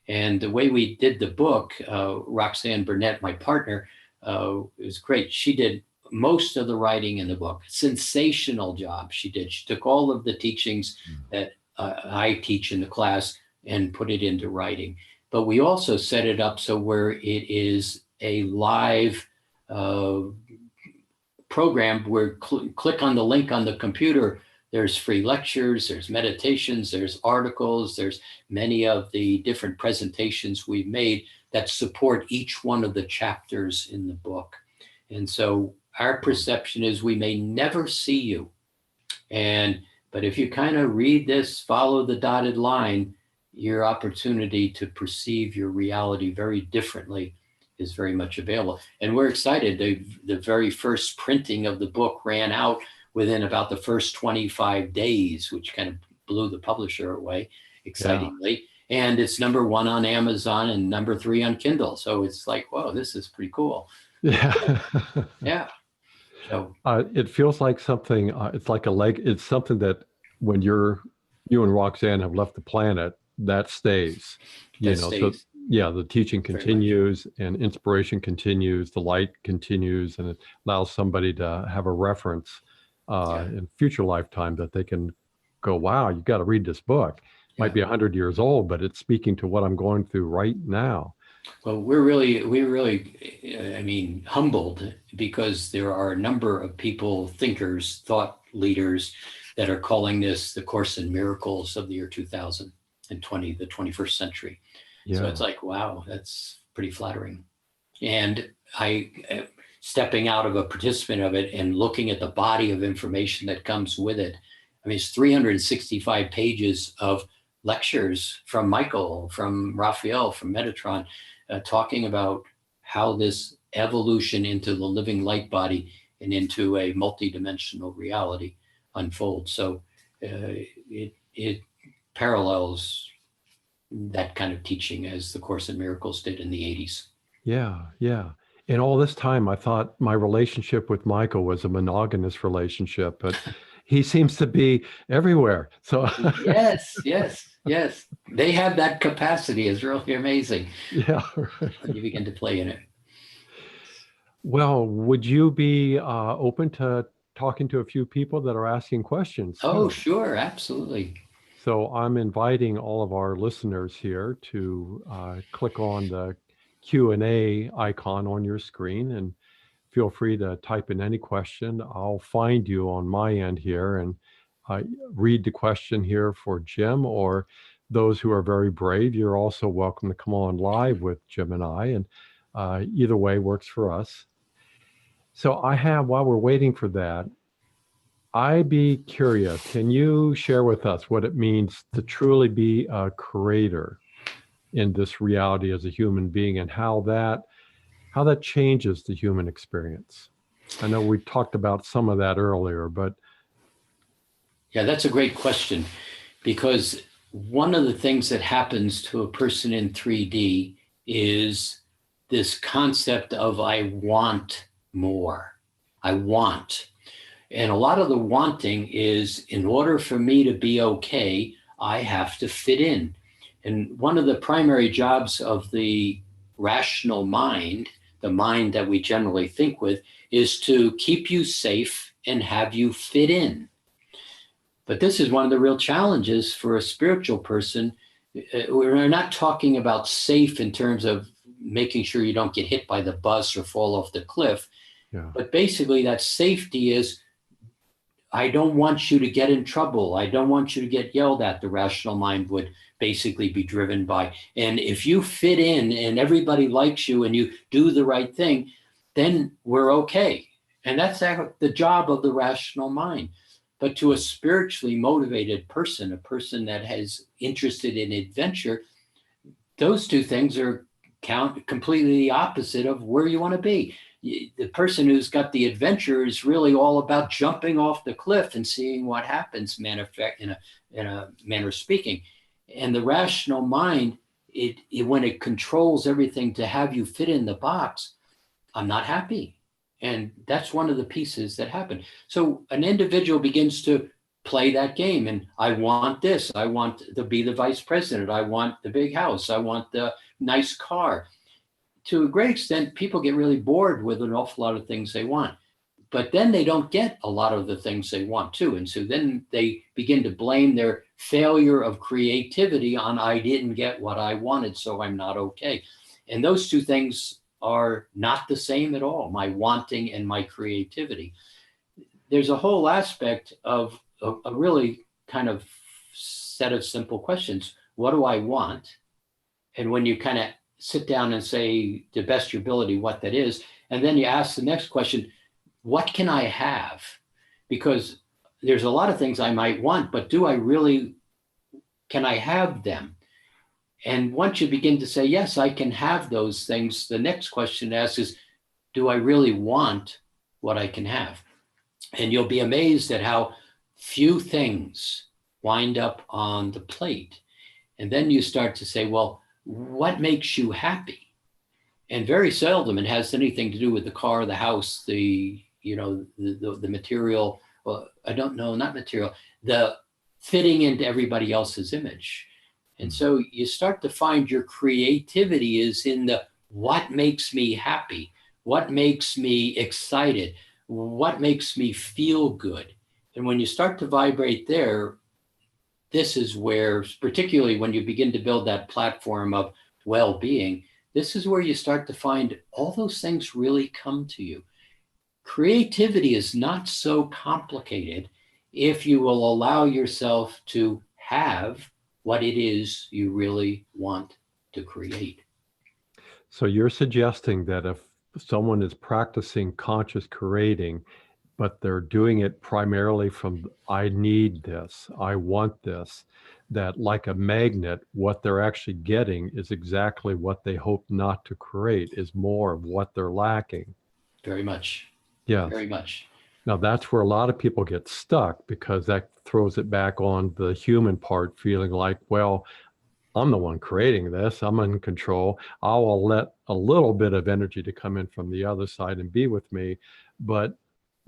And the way we did the book, Roxanne Burnett, my partner, was great. She did most of the writing in the book. Sensational job she did. She took all of the teachings that I teach in the class and put it into writing. But we also set it up so where it is a live program where click on the link on the computer. There's free lectures, there's meditations, there's articles, there's many of the different presentations we've made that support each one of the chapters in the book. And so our perception is we may never see you. But if you kind of read this, follow the dotted line, your opportunity to perceive your reality very differently is very much available. And we're excited. The very first printing of the book ran out within about the first 25 days, which kind of blew the publisher away, excitingly. Yeah. And it's #1 on Amazon and #3 on Kindle. So it's like, whoa, this is pretty cool. Yeah. Yeah. So it feels like something, it's like it's something that when you and Roxanne have left the planet, that stays. So yeah, the teaching continues and inspiration continues, the light continues, and it allows somebody to have a reference in future lifetime that they can go, wow, you got to read this book. Might be 100 years old, but it's speaking to what I'm going through right now. Well, we're really, humbled because there are a number of people, thinkers, thought leaders that are calling this the Course in Miracles of the year 2020, the 21st century. So it's like, wow, that's pretty flattering. And stepping out of a participant of it and looking at the body of information that comes with it. I mean, it's 365 pages of lectures from Michael, from Raphael, from Metatron, talking about how this evolution into the living light body and into a multidimensional reality unfolds. So it parallels that kind of teaching as the Course in Miracles did in the 80s. Yeah, yeah. And all this time, I thought my relationship with Michael was a monogamous relationship, but he seems to be everywhere. So yes. They have that capacity. It's really amazing. Yeah. When you begin to play in it. Well, would you be open to talking to a few people that are asking questions Oh, too? sure. Absolutely. So I'm inviting all of our listeners here to click on the Q&A icon on your screen and feel free to type in any question. I'll find you on my end here and read the question here for Jim, or those who are very brave, you're also welcome to come on live with Jim and I, and either way works for us. So while we're waiting for that, I'd be curious, can you share with us what it means to truly be a creator in this reality as a human being, and how that changes the human experience? I know we talked about some of that earlier, but yeah, that's a great question, because one of the things that happens to a person in 3D is this concept of I want more. I want. And a lot of the wanting is, in order for me to be okay, I have to fit in. And one of the primary jobs of the rational mind, the mind that we generally think with, is to keep you safe and have you fit in. But this is one of the real challenges for a spiritual person. We're not talking about safe in terms of making sure you don't get hit by the bus or fall off the cliff. yeah, But basically that safety is, I don't want you to get in trouble. I don't want you to get yelled at, the rational mind would basically be driven by. And if you fit in and everybody likes you and you do the right thing, then we're okay. And that's the job of the rational mind. But to a spiritually motivated person, a person that is interested in adventure, those two things are completely the opposite of where you want to be. The person who's got the adventure is really all about jumping off the cliff and seeing what happens, in a manner of speaking. And the rational mind, when it controls everything to have you fit in the box, I'm not happy. And that's one of the pieces that happen. So an individual begins to play that game, and I want this. I want to be the vice president. I want the big house. I want the nice car. To a great extent, people get really bored with an awful lot of things they want, but then they don't get a lot of the things they want too. And so then they begin to blame their failure of creativity on, I didn't get what I wanted, so I'm not okay. And those two things are not the same at all, my wanting and my creativity. There's a whole aspect of a really kind of set of simple questions. What do I want? And when you kind of sit down and say, to best of your ability, what that is, and then you ask the next question, what can I have? Because there's a lot of things I might want, but can I have them? And once you begin to say, yes, I can have those things, the next question to ask is, do I really want what I can have? And you'll be amazed at how few things wind up on the plate. And then you start to say, well, what makes you happy? And very seldom it has anything to do with the car, the house, the material. Well, I don't know, not material, the fitting into everybody else's image. And so you start to find your creativity is in the what makes me happy, what makes me excited, what makes me feel good. And when you start to vibrate there, this is where, particularly when you begin to build that platform of well-being, this is where you start to find all those things really come to you. Creativity is not so complicated. if you will allow yourself to have what it is you really want to create. So you're suggesting that if someone is practicing conscious creating, but they're doing it primarily from I need this, I want this, that like a magnet, what they're actually getting is exactly what they hope not to create, is more of what they're lacking. Very much. Yes. Very much. Now that's where a lot of people get stuck because that throws it back on the human part, feeling like, well, I'm the one creating this. I'm in control. I will let a little bit of energy to come in from the other side and be with me, but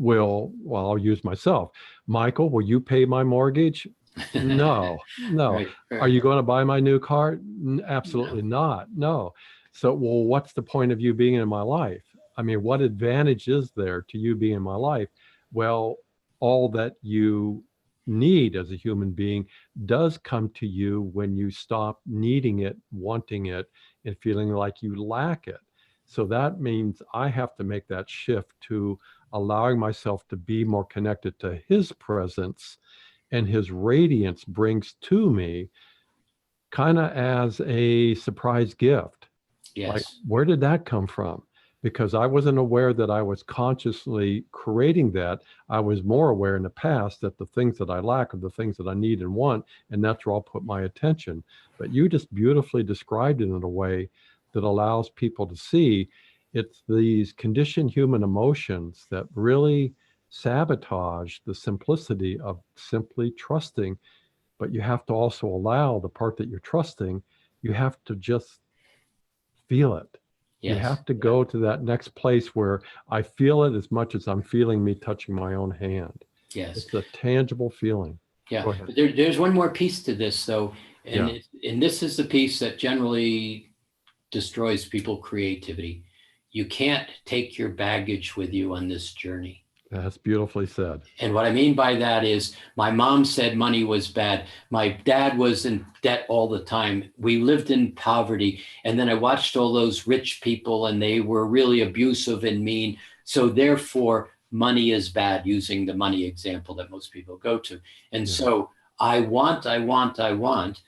I'll use myself. Michael, will you pay my mortgage? No, no. Right, Are right. you going to buy my new car? No. Absolutely not. No. So, well, what's the point of you being in my life? I mean, what advantage is there to you being in my life? Well, all that you need as a human being does come to you when you stop needing it, wanting it, and feeling like you lack it. So that means I have to make that shift to allowing myself to be more connected to his presence and his radiance brings to me kind of as a surprise gift. Like, Yes. where did that come from? Because I wasn't aware that I was consciously creating that. I was more aware in the past that the things that I lack are the things that I need and want, and that's where I'll put my attention. But you just beautifully described it in a way that allows people to see it's these conditioned human emotions that really sabotage the simplicity of simply trusting. But you have to also allow the part that you're trusting, you have to just feel it. You Yes. have to Yeah. go to that next place where I feel it as much as I'm feeling me touching my own hand. Yes. It's a tangible feeling. Yeah. Go ahead. But there's one more piece to this, though. And, Yeah, and this is the piece that generally destroys people creativity. You can't take your baggage with you on this journey. that's beautifully said. And what I mean by that is my mom said money was bad. My dad was in debt all the time. We lived in poverty. And then I watched all those rich people and they were really abusive and mean. So therefore, money is bad, using the money example that most people go to. And Yeah, so I want, I want, I want.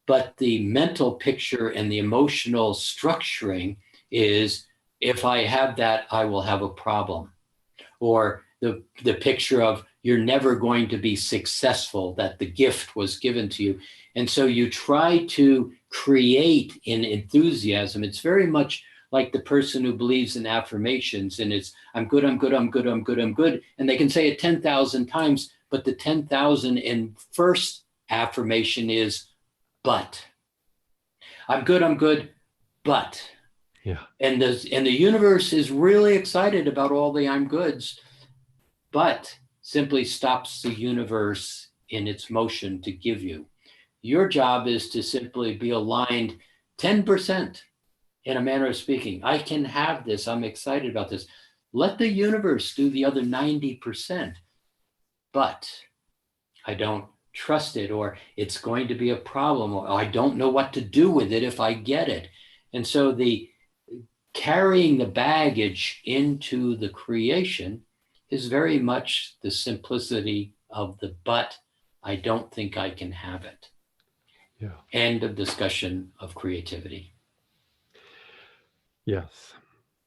But the mental picture and the emotional structuring is if I have that, I will have a problem. Or the picture of you're never going to be successful, that the gift was given to you. And so you try to create in enthusiasm. It's very much like the person who believes in affirmations and it's I'm good, I'm good, I'm good, I'm good, I'm good. And they can say it 10,000 times, but the 10,000 in first affirmation is but. I'm good, but. yeah, And the universe is really excited about all the I'm goods, but simply stops the universe in its motion to give you. Your job is to simply be aligned 10% in a manner of speaking. I can have this. I'm excited about this. Let the universe do the other 90%, but I don't trust it, or it's going to be a problem, or I don't know what to do with it if I get it. And so the carrying the baggage into the creation is very much the simplicity of the but I don't think I can have it. yeah, End of discussion of creativity. yes.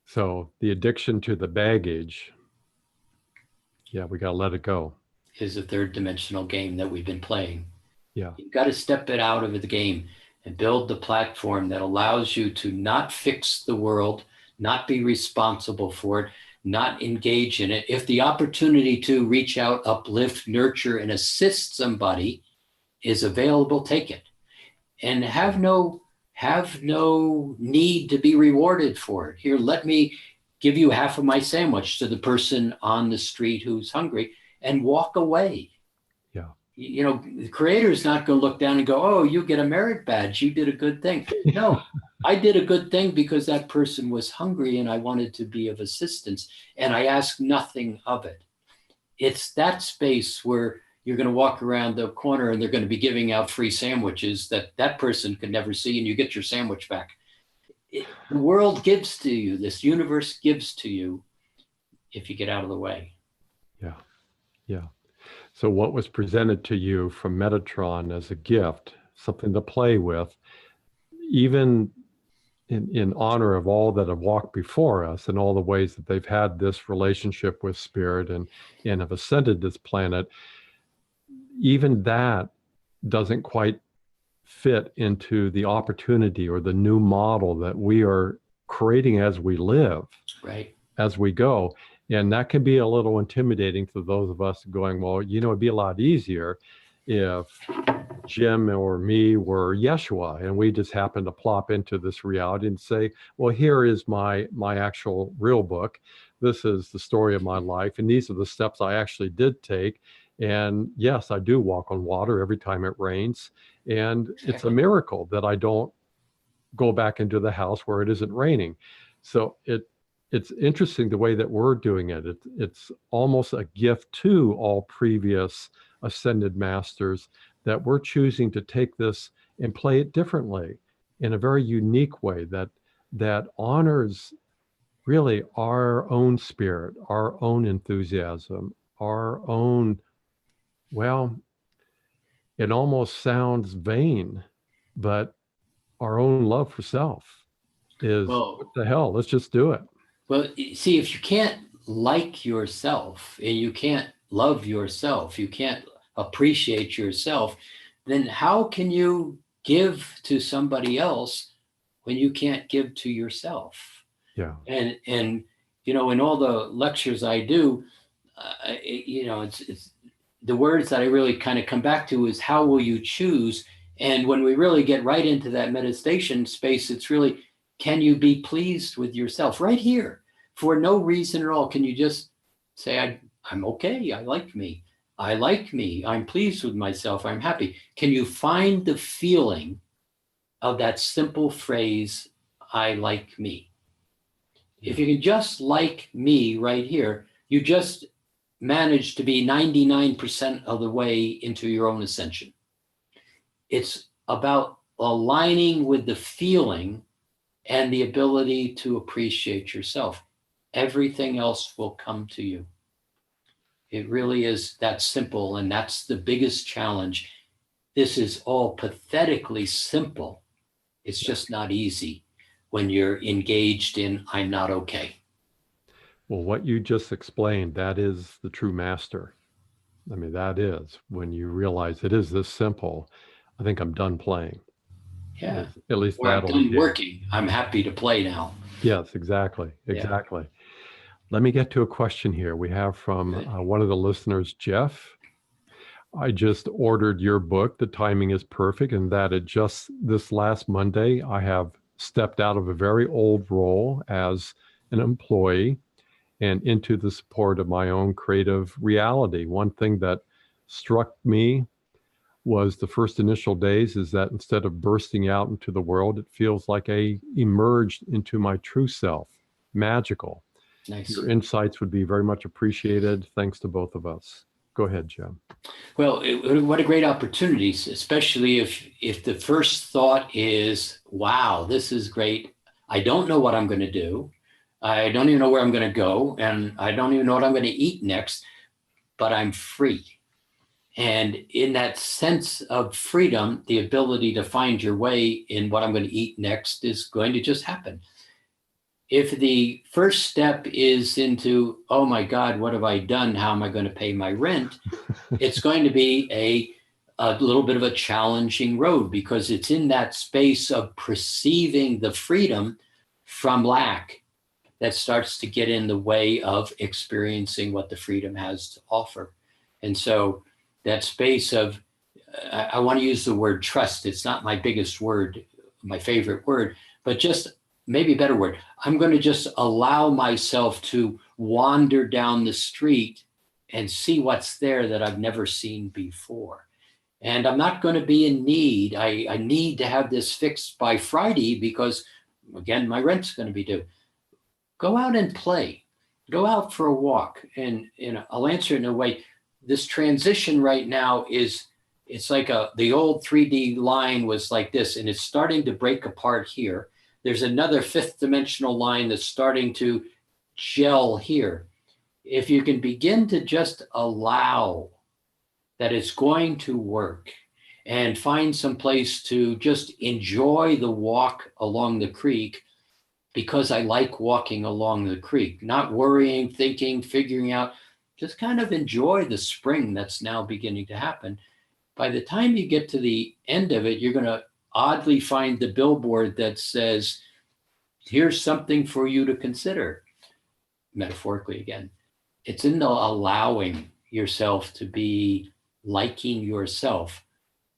So the addiction to the baggage, yeah, we got to let it go. Is a third dimensional game that we've been playing. Yeah, You've got to step it out of the game and build the platform that allows you to not fix the world, not be responsible for it, not engage in it. If the opportunity to reach out, uplift, nurture, and assist somebody is available, take it. And have no need to be rewarded for it. Here, let me give you half of my sandwich to the person on the street who's hungry and walk away. yeah. The creator is not going to look down and go, oh, you get a merit badge, you did a good thing. No, I did a good thing because that person was hungry and I wanted to be of assistance, and I asked nothing of it. It's that space where you're going to walk around the corner and they're going to be giving out free sandwiches that person could never see, and you get your sandwich back. The world gives to you, this universe gives to you if you get out of the way. Yeah, yeah. So what was presented to you from Metatron as a gift, something to play with, even in honor of all that have walked before us and all the ways that they've had this relationship with spirit and have ascended this planet, even that doesn't quite fit into the opportunity or the new model that we are creating as we live, Right. as we go. And that can be a little intimidating to those of us going, well, it'd be a lot easier if Jim or me were Yeshua and we just happen to plop into this reality and say, well, here is my actual real book. This is the story of my life. And these are the steps I actually did take. And yes, I do walk on water every time it rains. And it's a miracle that I don't go back into the house where it isn't raining. So it's interesting the way that we're doing it. It's almost a gift to all previous ascended masters that we're choosing to take this and play it differently in a very unique way that honors really our own spirit, our own enthusiasm, our own, well, it almost sounds vain, but our own love for self is, what Well, the hell, let's just do it. well, see, if you can't like yourself and you can't love yourself, you can't appreciate yourself, then how can you give to somebody else when you can't give to yourself? Yeah. And in all the lectures I do, it's the words that I really kind of come back to is how will you choose? And when we really get right into that meditation space, it's really, can you be pleased with yourself right here for no reason at all? Can you just say, I'm okay. I like me. I like me. I'm pleased with myself. I'm happy. Can you find the feeling of that simple phrase, I like me? If you can just like me right here, you just managed to be 99% of the way into your own ascension. It's about aligning with the feeling and the ability to appreciate yourself. Everything else will come to you. It really is that simple, and that's the biggest challenge. This is all pathetically simple. It's just not easy when you're engaged in, I'm not okay. Well, what you just explained, that is the true master. I mean, that is when you realize it is this simple. I think I'm done playing. Yeah. At least Or I'm that'll done be. working. I'm happy to play now. Yes, exactly. Yeah. Exactly. Let me get to a question here. We have from one of the listeners, Jeff. I just ordered your book. The timing is perfect, and that it just this last Monday, I have stepped out of a very old role as an employee and into the support of my own creative reality. One thing that struck me was the first initial days is that instead of bursting out into the world, it feels like I emerged into my true self. Magical. Nice. Your insights would be very much appreciated. Thanks to both of us. Go ahead, Jim. Well, what a great opportunity, especially if the first thought is, wow, this is great. I don't know what I'm going to do. I don't even know where I'm going to go. And I don't even know what I'm going to eat next, but I'm free. And in that sense of freedom, the ability to find your way in what I'm going to eat next is going to just happen. If the first step is into, oh my God, what have I done? How am I going to pay my rent? It's going to be a little bit of a challenging road, because it's in that space of perceiving the freedom from lack that starts to get in the way of experiencing what the freedom has to offer. And so that space of, I want to use the word trust. It's not my biggest word, my favorite word, but just maybe a better word. I'm going to just allow myself to wander down the street and see what's there that I've never seen before. And I'm not going to be in need. I need to have this fixed by Friday because, again, my rent's going to be due. Go out and play. Go out for a walk. And I'll answer it in a way. This transition right now is, it's like the old 3D line was like this, and it's starting to break apart here. There's another fifth dimensional line that's starting to gel here. If you can begin to just allow that it's going to work, and find some place to just enjoy the walk along the creek because I like walking along the creek, not worrying, thinking, figuring out, just kind of enjoy the spring that's now beginning to happen. By the time you get to the end of it, you're going to oddly find the billboard that says, here's something for you to consider, metaphorically again. It's in the allowing yourself to be liking yourself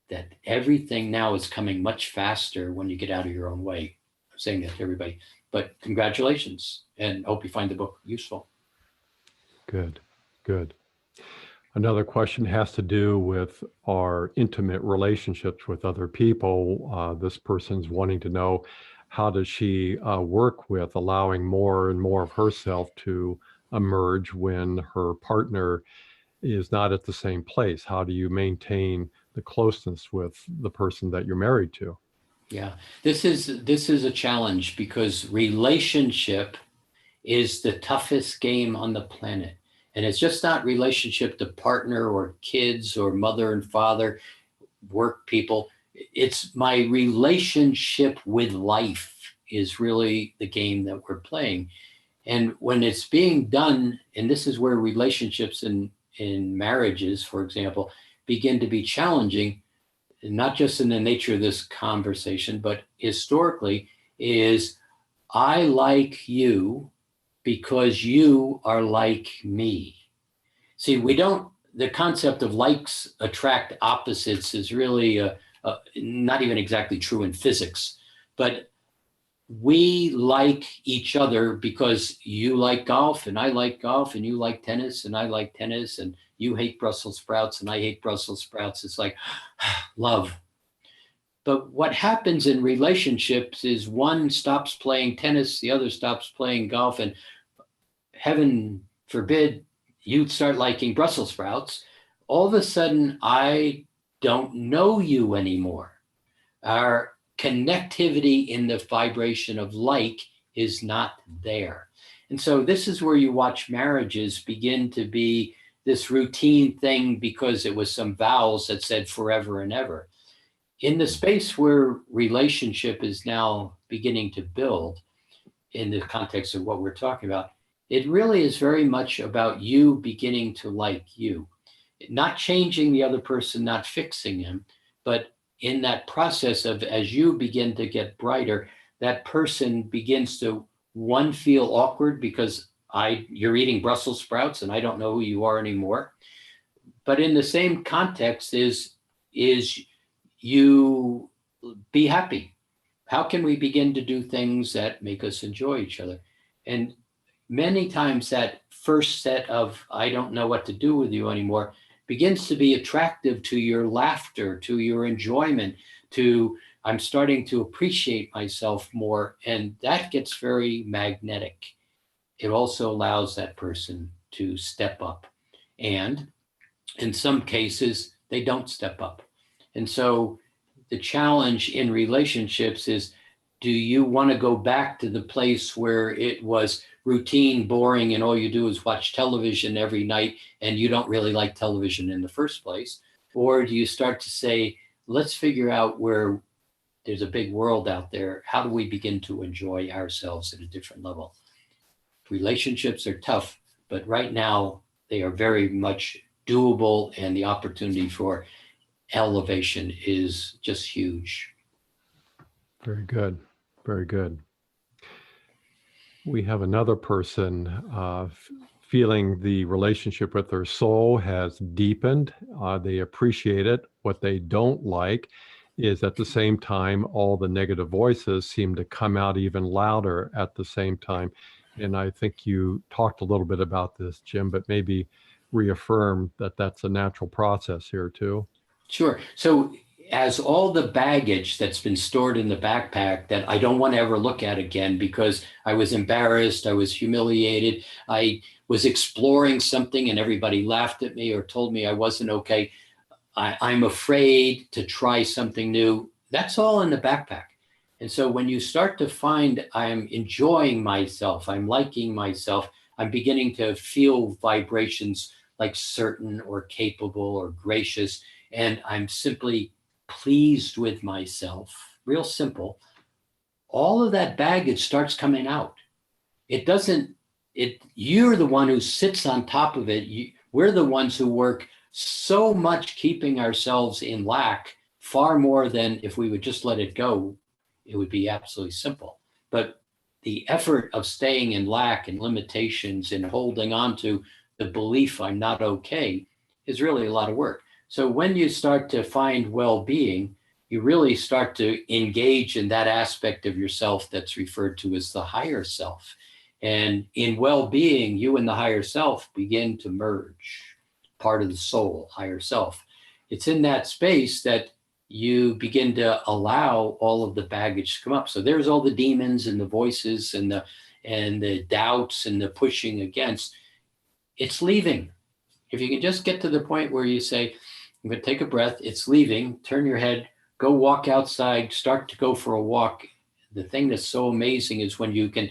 that everything now is coming much faster when you get out of your own way. I'm saying that to everybody, but congratulations, and hope you find the book useful. Good, good. Another question has to do with our intimate relationships with other people. This person's wanting to know, how does she work with allowing more and more of herself to emerge when her partner is not at the same place? How do you maintain the closeness with the person that you're married to? Yeah, this is a challenge because relationship is the toughest game on the planet. And it's just not relationship to partner or kids or mother and father, work people. It's my relationship with life is really the game that we're playing. And when it's being done, and this is where relationships in marriages, for example, begin to be challenging, not just in the nature of this conversation, but historically, is I like you because you are like me. See, the concept of likes attract opposites is really not even exactly true in physics, but we like each other because you like golf and I like golf, and you like tennis and I like tennis, and you hate Brussels sprouts and I hate Brussels sprouts. It's like love. But what happens in relationships is one stops playing tennis, the other stops playing golf, and heaven forbid you start liking Brussels sprouts. All of a sudden, I don't know you anymore. Our connectivity in the vibration of like is not there. And so this is where you watch marriages begin to be this routine thing because it was some vows that said forever and ever. In the space where relationship is now beginning to build, in the context of what we're talking about, it really is very much about you beginning to like you, not changing the other person, not fixing him, but in that process of as you begin to get brighter, that person begins to, one, feel awkward because you're eating Brussels sprouts and I don't know who you are anymore. But in the same context is you be happy. How can we begin to do things that make us enjoy each other? And many times that first set of, I don't know what to do with you anymore, begins to be attractive to your laughter, to your enjoyment, to I'm starting to appreciate myself more. And that gets very magnetic. It also allows that person to step up. And in some cases, they don't step up. And so the challenge in relationships is, do you want to go back to the place where it was routine, boring, and all you do is watch television every night and you don't really like television in the first place? Or do you start to say, let's figure out where there's a big world out there. How do we begin to enjoy ourselves at a different level? Relationships are tough, but right now they are very much doable, and the opportunity for elevation is just huge. Very good. Very good. We have another person feeling the relationship with their soul has deepened. They appreciate it. What they don't like is at the same time, all the negative voices seem to come out even louder at the same time. And I think you talked a little bit about this, Jim, but maybe reaffirm that that's a natural process here too. Sure. So as all the baggage that's been stored in the backpack that I don't want to ever look at again because I was embarrassed, I was humiliated, I was exploring something and everybody laughed at me or told me I wasn't okay, I'm afraid to try something new. That's all in the backpack. And so when you start to find I'm enjoying myself, I'm liking myself, I'm beginning to feel vibrations like certain or capable or gracious, and I'm simply pleased with myself, real simple, all of that baggage starts coming out. It doesn't, you're the one who sits on top of it. We're the ones who work so much keeping ourselves in lack, far more than if we would just let it go, it would be absolutely simple. But the effort of staying in lack and limitations and holding on to the belief I'm not okay is really a lot of work. So when you start to find well-being, you really start to engage in that aspect of yourself that's referred to as the higher self. And in well-being, you and the higher self begin to merge, part of the soul, higher self. It's in that space that you begin to allow all of the baggage to come up. So there's all the demons and the voices and the doubts and the pushing against. It's leaving. If you can just get to the point where you say, I'm going to take a breath, it's leaving, turn your head, go walk outside, start to go for a walk. The thing that's so amazing is when you can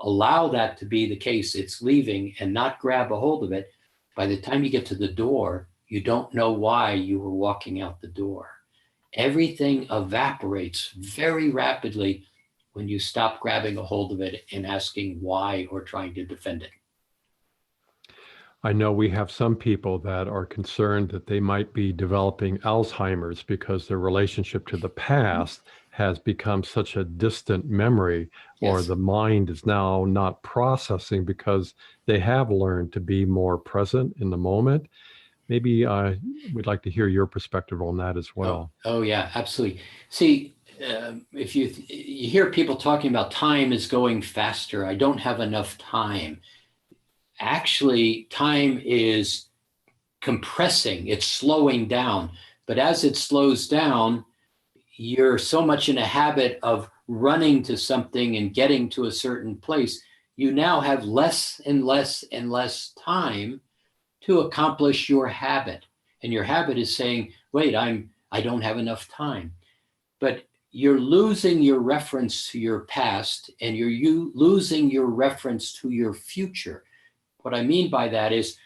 allow that to be the case, it's leaving, and not grab a hold of it. By the time you get to the door, you don't know why you were walking out the door. Everything evaporates very rapidly when you stop grabbing a hold of it and asking why or trying to defend it. I know we have some people that are concerned that they might be developing Alzheimer's because their relationship to the past has become such a distant memory, or Yes. the mind is now not processing because they have learned to be more present in the moment. Maybe we'd like to hear your perspective on that as well. Oh yeah, absolutely. See, if you hear people talking about time is going faster, I don't have enough time. Actually, time is compressing, it's slowing down. But as it slows down, you're so much in a habit of running to something and getting to a certain place, you now have less and less and less time to accomplish your habit. And your habit is saying, wait, I don't have enough time. But you're losing your reference to your past, and you're losing your reference to your future. What I mean by that is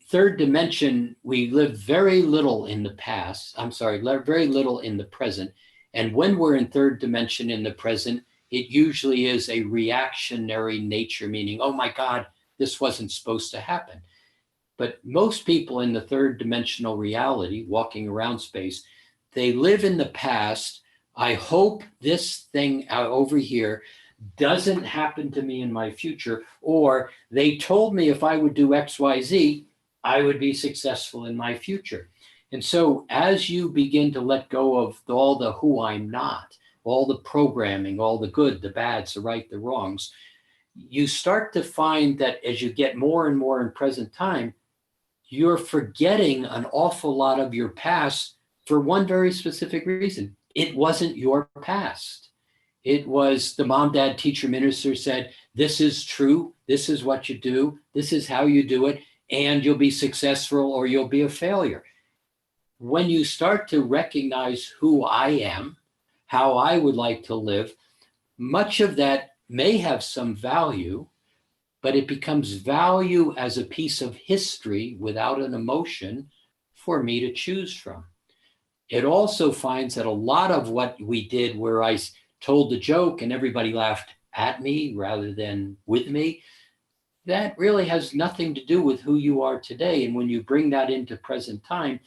third dimension, we live very little in the past. I'm sorry, very little in the present. And when we're in third dimension in the present, it usually is a reactionary nature, meaning, oh my God, this wasn't supposed to happen. But most people in the third dimensional reality, walking around space, they live in the past. I hope this thing over here doesn't happen to me in my future, or they told me if I would do XYZ, I would be successful in my future. And so as you begin to let go of all the who I'm not, all the programming, all the good, the bads, the right, the wrongs, you start to find that as you get more and more in present time, you're forgetting an awful lot of your past for one very specific reason. It wasn't your past. It was the mom, dad, teacher, minister said, this is true. This is what you do. This is how you do it. And you'll be successful or you'll be a failure. When you start to recognize who I am, how I would like to live, much of that may have some value, but it becomes value as a piece of history without an emotion for me to choose from. It also finds that a lot of what we did where I told the joke and everybody laughed at me rather than with me, that really has nothing to do with who you are today. And when you bring that into present time,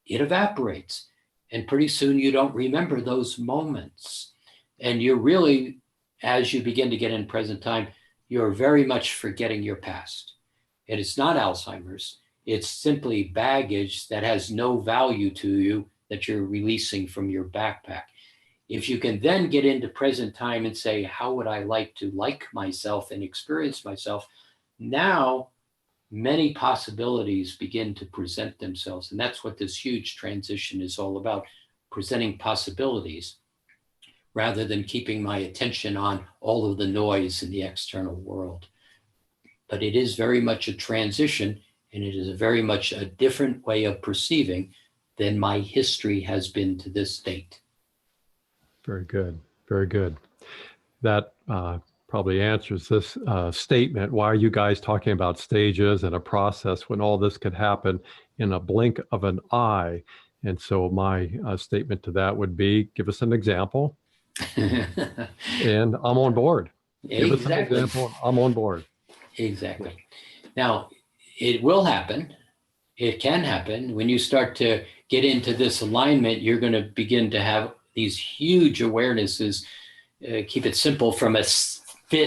it evaporates. And pretty soon you don't remember those moments. And you're really, as you begin to get in present time, you're very much forgetting your past. And it's not Alzheimer's. It's simply baggage that has no value to you that you're releasing from your backpack. If you can then get into present time and say, how would I like to like myself and experience myself? Now, many possibilities begin to present themselves. And that's what this huge transition is all about, presenting possibilities rather than keeping my attention on all of the noise in the external world. But it is very much a transition, and it is very much a different way of perceiving than my history has been to this date. Very good. Very good. That probably answers this statement. Why are you guys talking about stages and a process when all this could happen in a blink of an eye? And so my statement to that would be, give us an example, and I'm on board. Give us an Exactly. example, I'm on board. Exactly. Now, it will happen. It can happen. When you start to get into this alignment, you're going to begin to have these huge awarenesses. Keep it simple, from a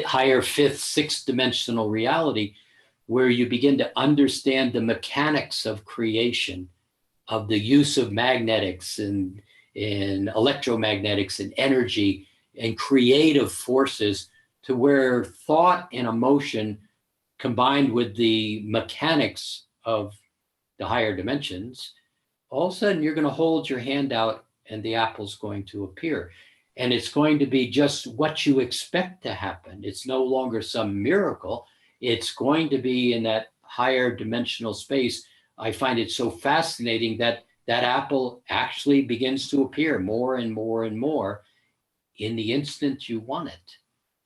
higher fifth, sixth dimensional reality, where you begin to understand the mechanics of creation, of the use of magnetics and electromagnetics and energy and creative forces, to where thought and emotion combined with the mechanics of the higher dimensions, all of a sudden you're going to hold your hand out and the apple's going to appear. And it's going to be just what you expect to happen. It's no longer some miracle. It's going to be in that higher dimensional space. I find it so fascinating that that apple actually begins to appear more and more and more in the instant you want it.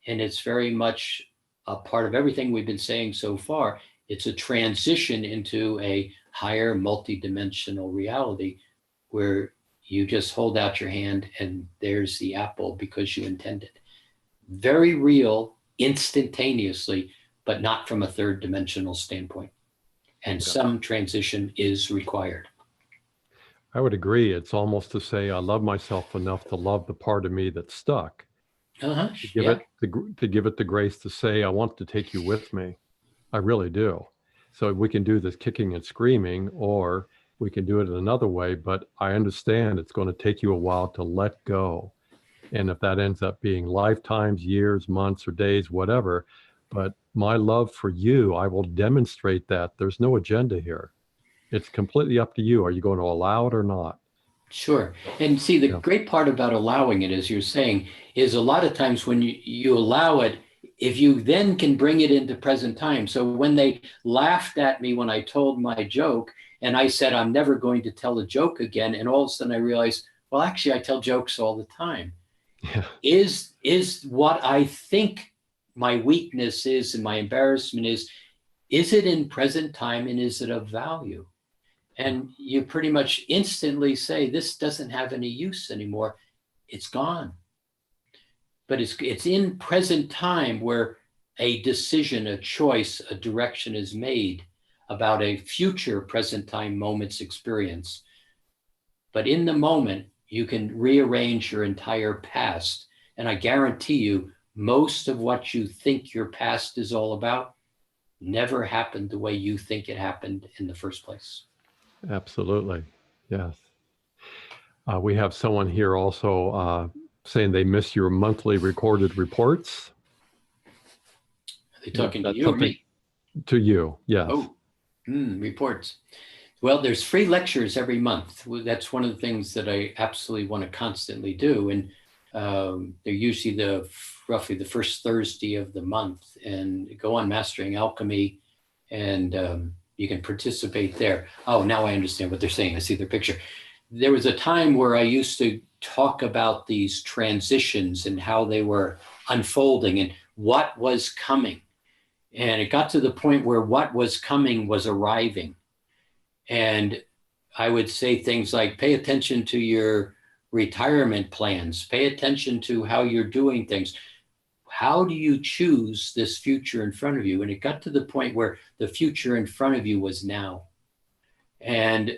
And it's very much a part of everything we've been saying so far. It's a transition into a higher multidimensional reality where you just hold out your hand and there's the apple because you intended. Very real, instantaneously, but not from a third dimensional standpoint. And some transition is required. I would agree. It's almost to say, I love myself enough to love the part of me that's stuck. To give Yeah. it the grace to say, I want to take you with me. I really do. So we can do this kicking and screaming, or we can do it another way, but I understand it's going to take you a while to let go. And if that ends up being lifetimes, years, months, or days, whatever, but my love for you, I will demonstrate that. There's no agenda here. It's completely up to you. Are you going to allow it or not? Sure. And see, the great part about allowing it, as you're saying, is a lot of times when you allow it, if you then can bring it into present time. So when they laughed at me when I told my joke and I said, I'm never going to tell a joke again. And all of a sudden I realized, well, actually, I tell jokes all the time. Yeah. Is what I think my weakness is and my embarrassment is it in present time and is it of value? And you pretty much instantly say, this doesn't have any use anymore. It's gone. But it's in present time where a decision, a choice, a direction is made about a future present time moment's experience. But in the moment, you can rearrange your entire past. And I guarantee you, most of what you think your past is all about never happened the way you think it happened in the first place. Absolutely. Yes. We have someone here also saying they miss your monthly recorded reports. Are they talking to you or me? To you, yes. Oh, reports. Well, there's free lectures every month. That's one of the things that I absolutely want to constantly do. And they're usually roughly the first Thursday of the month. And go on Mastering Alchemy, and you can participate there. Oh, now I understand what they're saying. I see their picture. There was a time where I used to talk about these transitions and how they were unfolding and what was coming. And it got to the point where what was coming was arriving. And I would say things like, pay attention to your retirement plans, pay attention to how you're doing things. How do you choose this future in front of you? And it got to the point where the future in front of you was now. And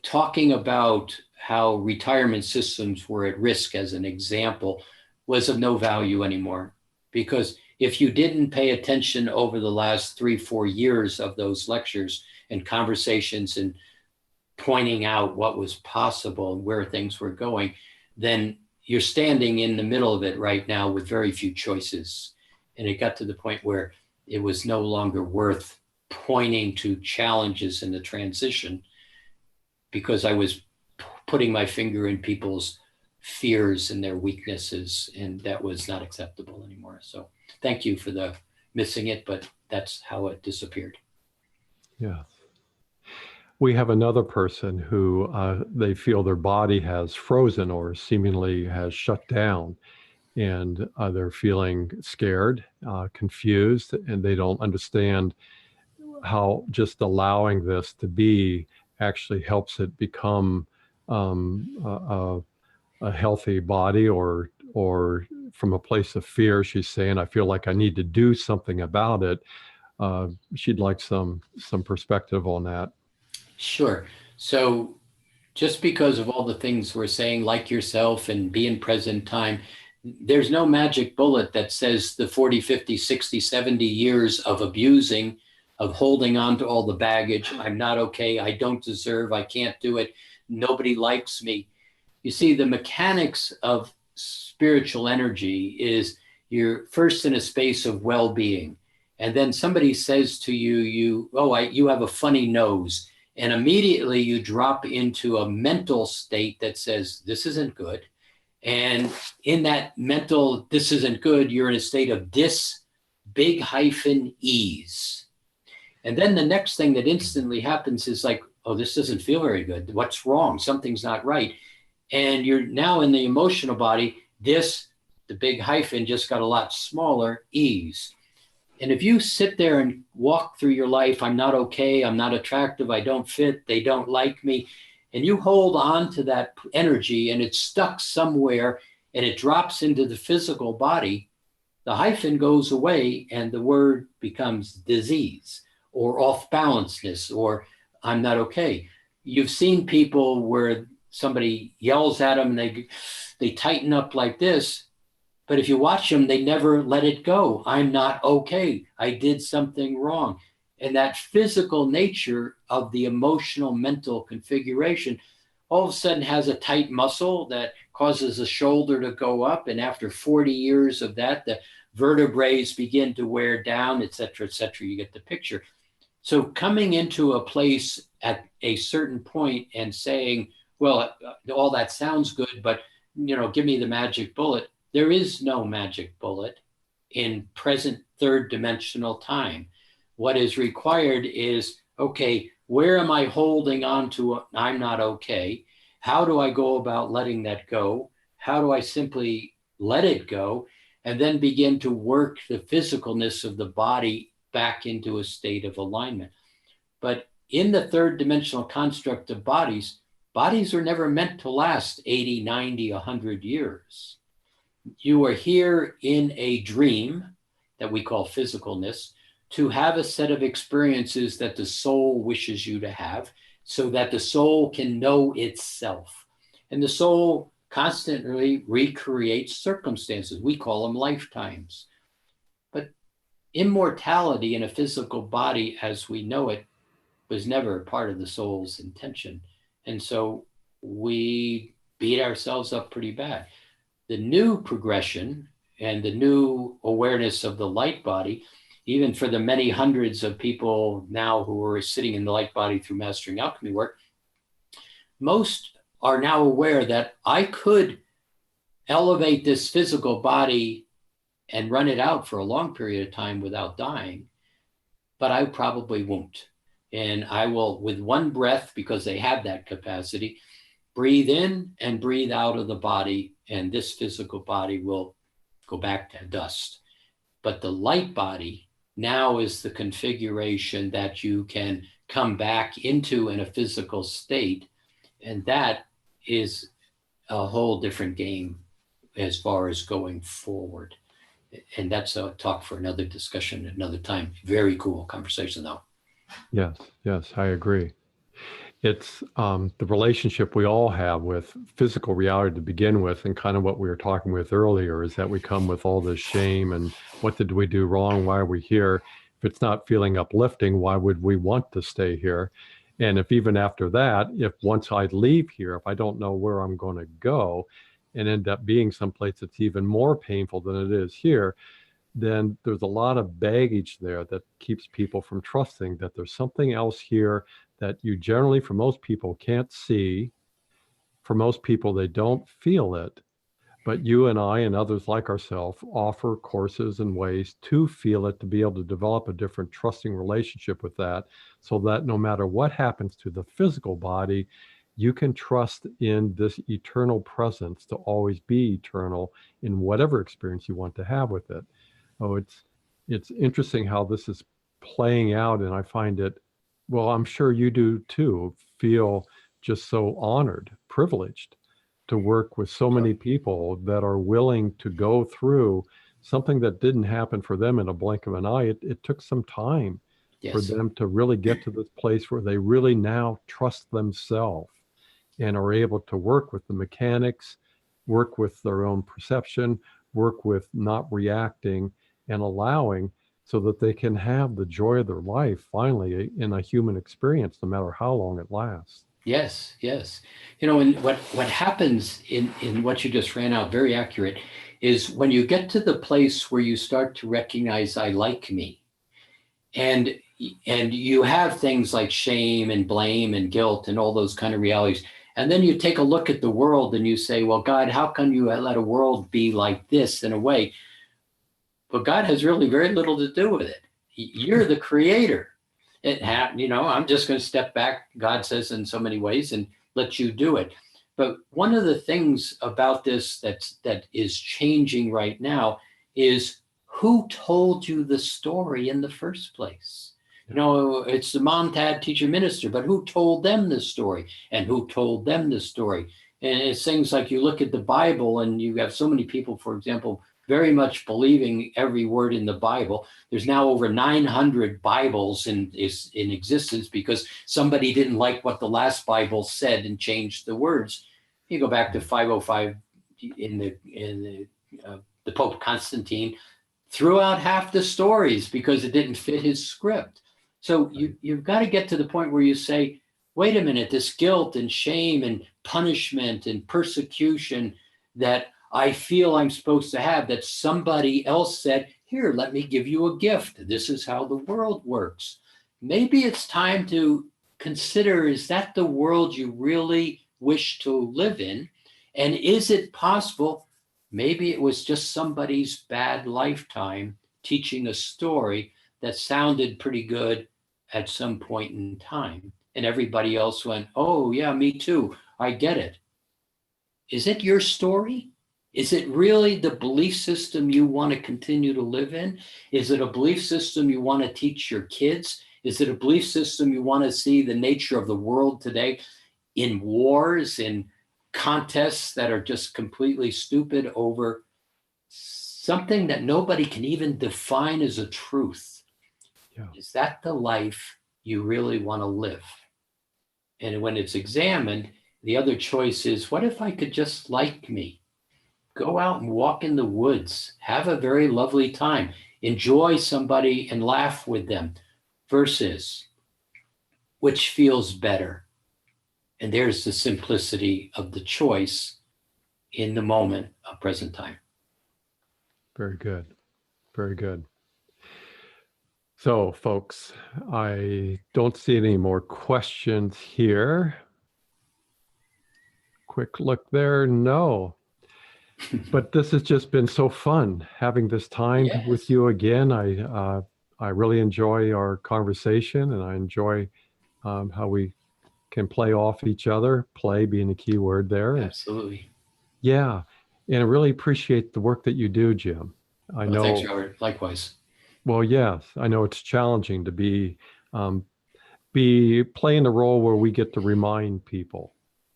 talking about how retirement systems were at risk as an example was of no value anymore. Because if you didn't pay attention over the last 3-4 years of those lectures and conversations and pointing out what was possible and where things were going, then you're standing in the middle of it right now with very few choices. And it got to the point where it was no longer worth pointing to challenges in the transition, because I was putting my finger in people's fears and their weaknesses, and that was not acceptable anymore. So thank you for the missing it, but that's how it disappeared. Yes. We have another person who they feel their body has frozen or seemingly has shut down. and they're feeling scared, confused, and they don't understand how just allowing this to be actually helps it become a healthy body, or from a place of fear. She's saying, I feel like I need to do something about it. She'd like some perspective on that. Sure. So just because of all the things we're saying, like yourself and be in present time, there's no magic bullet that says the 40, 50, 60, 70 years of abusing, of holding on to all the baggage. I'm not okay. I don't deserve. I can't do it. Nobody likes me. You see, the mechanics of spiritual energy is you're first in a space of well-being, and then somebody says to you, you have a funny nose, and immediately you drop into a mental state that says this isn't good. And in that mental this isn't good, you're in a state of big hyphen ease. And then the next thing that instantly happens is like, oh, this doesn't feel very good. What's wrong? Something's not right. And you're now in the emotional body. The big hyphen just got a lot smaller, ease. And if you sit there and walk through your life, I'm not okay, I'm not attractive, I don't fit, they don't like me, and you hold on to that energy and it's stuck somewhere and it drops into the physical body, the hyphen goes away and the word becomes disease or off balanceness or I'm not okay. You've seen people where somebody yells at them and they tighten up like this. But if you watch them, they never let it go. I'm not okay. I did something wrong. And that physical nature of the emotional mental configuration all of a sudden has a tight muscle that causes the shoulder to go up. And after 40 years of that, the vertebrae begin to wear down, et cetera, et cetera. You get the picture. So coming into a place at a certain point and saying, well, all that sounds good, but give me the magic bullet. There is no magic bullet in present third dimensional time. What is required is, okay, where am I holding on to? I'm not okay. How do I go about letting that go? How do I simply let it go? And then begin to work the physicalness of the body back into a state of alignment. But in the third dimensional construct of bodies are never meant to last 80, 90, 100 years. You are here in a dream that we call physicalness to have a set of experiences that the soul wishes you to have so that the soul can know itself. And the soul constantly recreates circumstances. We call them lifetimes. But immortality in a physical body as we know it was never part of the soul's intention. And so we beat ourselves up pretty bad. The new progression and the new awareness of the light body, even for the many hundreds of people now who are sitting in the light body through mastering alchemy work, most are now aware that I could elevate this physical body and run it out for a long period of time without dying, but I probably won't. And I will, with one breath, because they have that capacity, breathe in and breathe out of the body, and this physical body will go back to dust. But the light body now is the configuration that you can come back into in a physical state. And that is a whole different game as far as going forward. And that's a talk for another discussion at another time. Very cool conversation, though. Yes, I agree. It's the relationship we all have with physical reality to begin with, and kind of what we were talking with earlier is that we come with all this shame and what did we do wrong? Why are we here? If it's not feeling uplifting, why would we want to stay here? And if even after that, if once I leave here, if I don't know where I'm going to go and end up being someplace that's even more painful than it is here, then there's a lot of baggage there that keeps people from trusting that there's something else here that you generally, for most people, can't see. For most people, they don't feel it. But you and I and others like ourselves offer courses and ways to feel it, to be able to develop a different trusting relationship with that, so that no matter what happens to the physical body, you can trust in this eternal presence to always be eternal in whatever experience you want to have with it. Oh, it's interesting how this is playing out, and I find it, well, I'm sure you do too, feel just so honored, privileged to work with so Sure. many people that are willing to go through something that didn't happen for them in a blink of an eye. It took some time for Yes. them to really get to this place where they really now trust themselves and are able to work with the mechanics, work with their own perception, work with not reacting and allowing, so that they can have the joy of their life finally in a human experience, no matter how long it lasts. Yes, yes. You know, and what happens in what you just ran out, very accurate, is when you get to the place where you start to recognize I like me, and and you have things like shame and blame and guilt and all those kind of realities. And then you take a look at the world and you say, well, God, how can you let a world be like this in a way? But God has really very little to do with it. You're the creator. I'm just going to step back, God says in so many ways, and let you do it. But one of the things about this that is changing right now is who told you the story in the first place? It's the mom, dad, teacher, minister, but who told them the story and who told them the story? And it's things like you look at the Bible and you have so many people, for example, very much believing every word in the Bible. There's now over 900 Bibles in existence because somebody didn't like what the last Bible said and changed the words. You go back to 505 in the Pope Constantine threw out half the stories because it didn't fit his script. So you've got to get to the point where you say, wait a minute, this guilt and shame and punishment and persecution that I feel I'm supposed to have, that somebody else said, here, let me give you a gift. This is how the world works. Maybe it's time to consider, is that the world you really wish to live in? And is it possible maybe it was just somebody's bad lifetime teaching a story that sounded pretty good at some point in time? And everybody else went, oh, yeah, me too. I get it. Is it your story? Is it really the belief system you want to continue to live in? Is it a belief system you want to teach your kids? Is it a belief system you want to see the nature of the world today in wars, in contests that are just completely stupid over something that nobody can even define as a truth? Yeah. Is that the life you really want to live? And when it's examined, the other choice is, what if I could just like me? Go out and walk in the woods, have a very lovely time, enjoy somebody and laugh with them, versus which feels better? And there's the simplicity of the choice in the moment of present time. Very good. Very good. So, folks, I don't see any more questions here. Quick look there. No. But this has just been so fun having this time Yes. with you again. I really enjoy our conversation, and I enjoy how we can play off each other. Play being the key word there. And Absolutely. yeah, and I really appreciate the work that you do, Jim. I Well, thanks, know. Robert. Likewise. Well, yes, I know it's challenging to be playing the role where we get to remind people.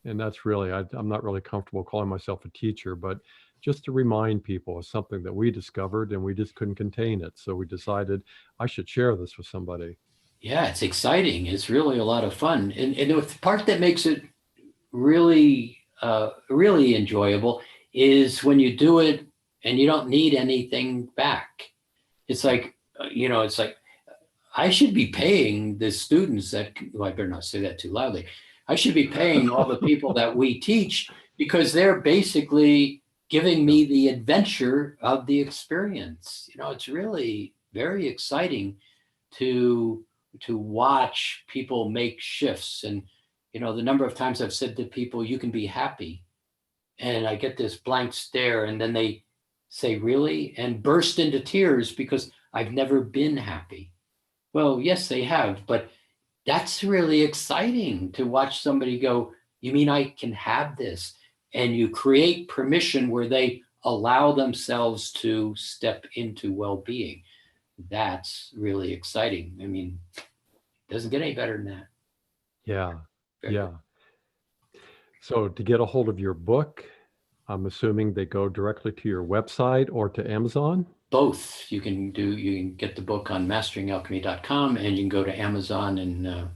And that's really, I'm not really comfortable calling myself a teacher, but just to remind people of something that we discovered and we just couldn't contain it. So we decided I should share this with somebody. Yeah, it's exciting. It's really a lot of fun. And the part that makes it really enjoyable is when you do it and you don't need anything back. It's like, it's like, I should be paying the students that, well, I better not say that too loudly. I should be paying all the people that we teach because they're basically giving me the adventure of the experience. It's really very exciting to watch people make shifts. And, the number of times I've said to people, you can be happy. And I get this blank stare and then they say, really? And burst into tears because I've never been happy. Well, yes, they have, but that's really exciting to watch somebody go, You mean I can have this? And you create permission where they allow themselves to step into well-being. That's really exciting. I mean, it doesn't get any better than that. Yeah. Very good. Yeah. So to get a hold of your book, I'm assuming they go directly to your website or to Amazon? Both. You can get the book on masteringalchemy.com, and you can go to Amazon, and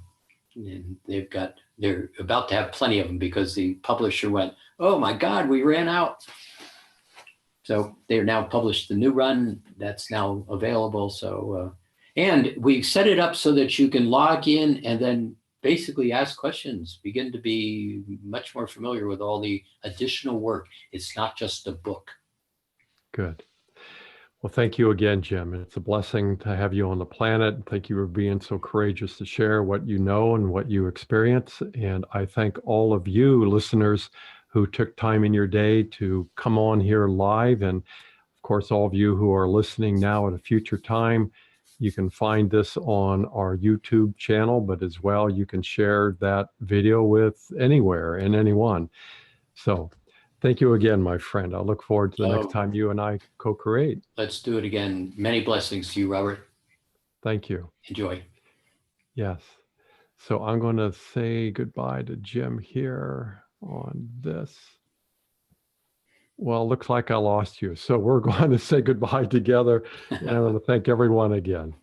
they're about to have plenty of them because the publisher went, oh my God, we ran out. So they're now published the new run that's now available. So, and we set it up so that you can log in and then basically ask questions, begin to be much more familiar with all the additional work. It's not just a book. Good. Well, thank you again, Jim. It's a blessing to have you on the planet. Thank you for being so courageous to share what you know and what you experience. And I thank all of you listeners who took time in your day to come on here live. And of course, all of you who are listening now at a future time, you can find this on our YouTube channel, but as well, you can share that video with anywhere and anyone. So thank you again, my friend. I look forward to the next time you and I co-create. Let's do it again. Many blessings to you, Robert. Thank you. Enjoy. Yes. So I'm going to say goodbye to Jim here on this. Well, looks like I lost you. So we're going to say goodbye together. And I want to thank everyone again.